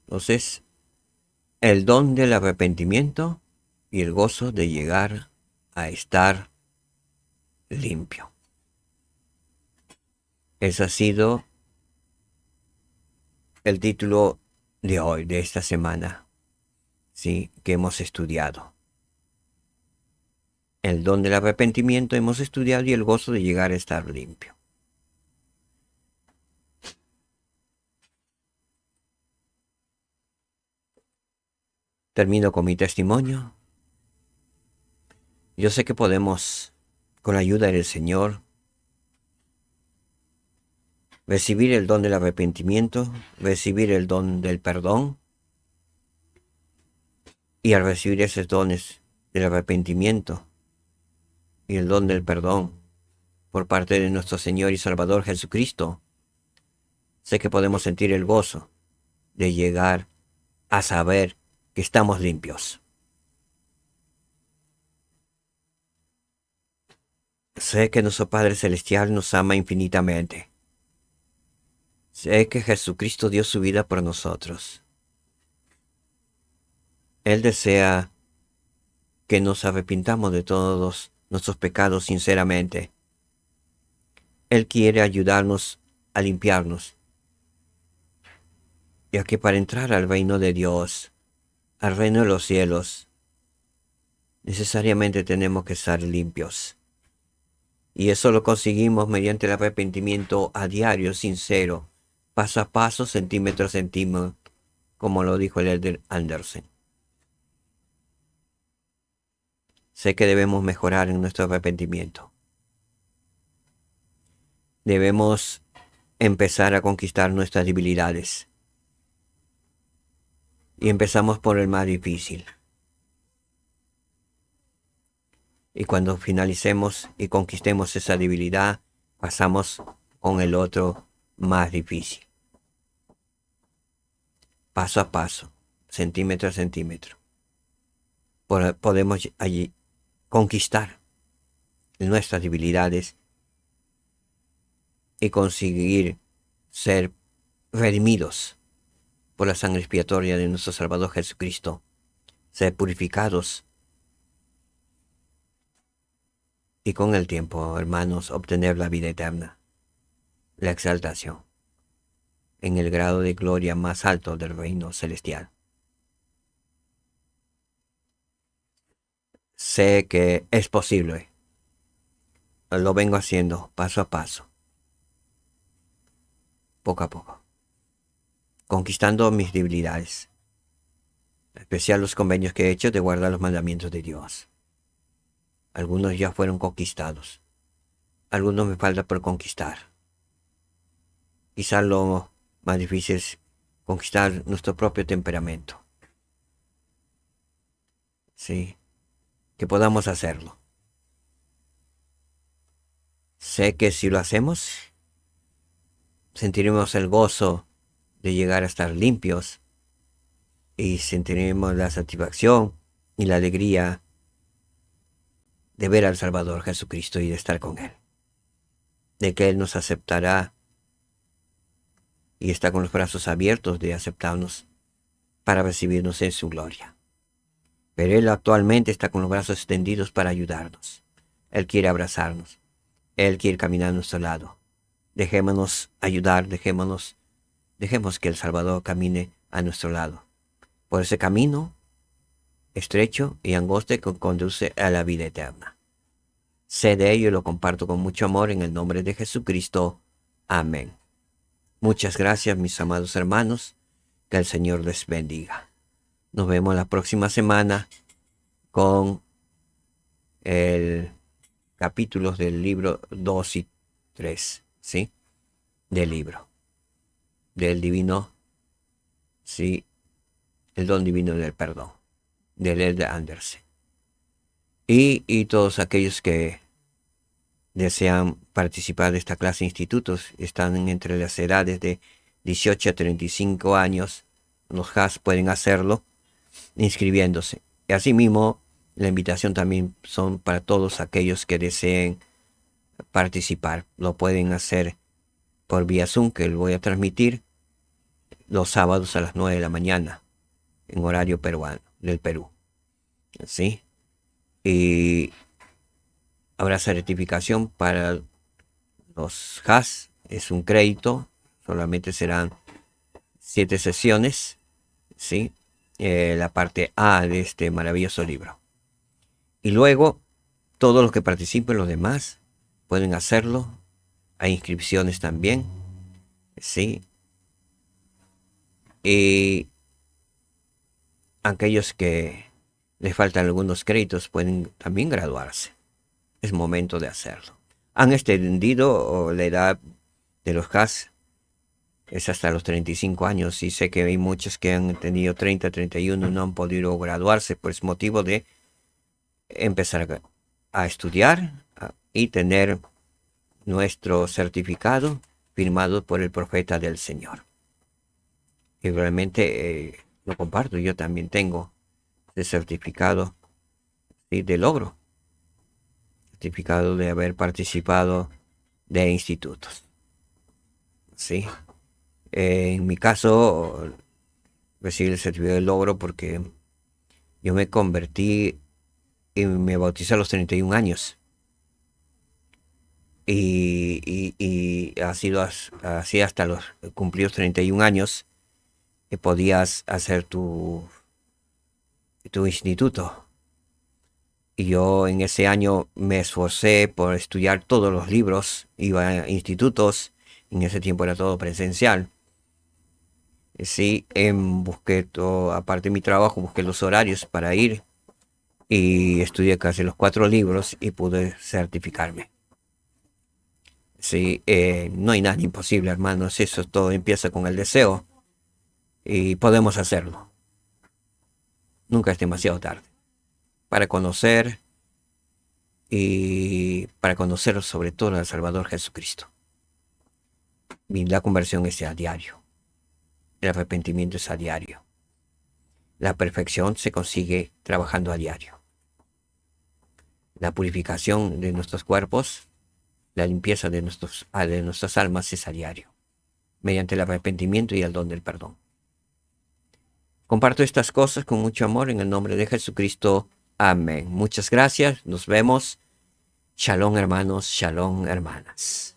Entonces, el don del arrepentimiento y el gozo de llegar a estar limpio. Ese ha sido el título de hoy, de esta semana, ¿sí? Que hemos estudiado. El don del arrepentimiento hemos estudiado y el gozo de llegar a estar limpio. Termino con mi testimonio. Yo sé que podemos, con la ayuda del Señor, recibir el don del arrepentimiento, recibir el don del perdón, y al recibir esos dones del arrepentimiento y el don del perdón por parte de nuestro Señor y Salvador Jesucristo, sé que podemos sentir el gozo de llegar a saber que estamos limpios. Sé que nuestro Padre Celestial nos ama infinitamente. Sé que Jesucristo dio su vida por nosotros. Él desea que nos arrepintamos de todos nuestros pecados sinceramente. Él quiere ayudarnos a limpiarnos, ya que para entrar al reino de Dios, al reino de los cielos, necesariamente tenemos que estar limpios. Y eso lo conseguimos mediante el arrepentimiento a diario, sincero, paso a paso, centímetro a centímetro, como lo dijo el Elder Andersen. Sé que debemos mejorar en nuestro arrepentimiento. Debemos empezar a conquistar nuestras debilidades. Y empezamos por el más difícil. Y cuando finalicemos y conquistemos esa debilidad, pasamos con el otro más difícil. Paso a paso, centímetro a centímetro. Podemos allí conquistar nuestras debilidades y conseguir ser redimidos por la sangre expiatoria de nuestro Salvador Jesucristo, ser purificados y con el tiempo, hermanos, obtener la vida eterna, la exaltación, en el grado de gloria más alto del reino celestial. Sé que es posible. Lo vengo haciendo paso a paso, poco a poco, conquistando mis debilidades, en especial los convenios que he hecho de guardar los mandamientos de Dios. Algunos ya fueron conquistados, algunos me falta por conquistar. Quizás lo más difícil es conquistar nuestro propio temperamento. Sí, que podamos hacerlo. Sé que si lo hacemos, sentiremos el gozo de llegar a estar limpios y sentiremos la satisfacción y la alegría de ver al Salvador Jesucristo y de estar con Él. De que Él nos aceptará y está con los brazos abiertos de aceptarnos para recibirnos en su gloria. Pero Él actualmente está con los brazos extendidos para ayudarnos. Él quiere abrazarnos. Él quiere caminar a nuestro lado. Dejémonos ayudar, dejemos que el Salvador camine a nuestro lado. Por ese camino estrecho y angosto que conduce a la vida eterna. Sé de ello y lo comparto con mucho amor en el nombre de Jesucristo. Amén. Muchas gracias, mis amados hermanos. Que el Señor les bendiga. Nos vemos la próxima semana con el capítulos del libro 2 y 3, ¿sí? Del libro. Del divino, ¿sí? El don divino del perdón. Del Elder Andersen. Y todos aquellos que desean participar de esta clase de institutos, están entre las edades de 18 a 35 años, los HAS pueden hacerlo inscribiéndose. Y asimismo, la invitación también son para todos aquellos que deseen participar. Lo pueden hacer por vía Zoom, que lo voy a transmitir los sábados a las 9 de la mañana, en horario peruano, del Perú. ¿Sí? Y habrá certificación para los HAS, es un crédito, solamente serán 7 sesiones, ¿sí? La parte A de este maravilloso libro. Y luego, todos los que participen, los demás, pueden hacerlo. Hay inscripciones también, ¿sí? Y aquellos que les faltan algunos créditos pueden también graduarse. Es momento de hacerlo. Han extendido la edad de los HAS, es hasta los 35 años, y sé que hay muchos que han tenido 30, 31 y no han podido graduarse, pues motivo de empezar a estudiar y tener nuestro certificado firmado por el profeta del Señor. Y realmente lo comparto, yo también tengo ese certificado, ¿sí? De logro, certificado de haber participado de institutos, ¿sí? En mi caso, recibí el certificado de logro porque yo me convertí y me bauticé a los 31 años. Y ha sido así hasta los cumplidos 31 años que podías hacer tu instituto. Y yo en ese año me esforcé por estudiar todos los libros, iba a institutos, en ese tiempo era todo presencial. Sí, busqué todo, aparte de mi trabajo, busqué los horarios para ir y estudié casi los 4 libros y pude certificarme. Sí, no hay nada imposible, hermanos, eso todo empieza con el deseo y podemos hacerlo. Nunca es demasiado tarde para conocer y para conocer sobre todo al Salvador Jesucristo. Y la conversión es a diario. El arrepentimiento es a diario. La perfección se consigue trabajando a diario. La purificación de nuestros cuerpos, la limpieza de nuestras almas es a diario, mediante el arrepentimiento y el don del perdón. Comparto estas cosas con mucho amor en el nombre de Jesucristo. Amén. Muchas gracias. Nos vemos Shalom hermanos, shalom hermanas.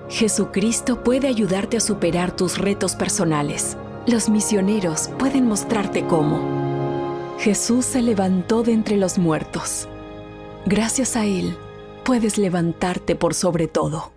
Jesucristo puede ayudarte a superar tus retos personales. Los misioneros pueden mostrarte cómo. Jesús se levantó de entre los muertos. Gracias a Él, puedes levantarte por sobre todo.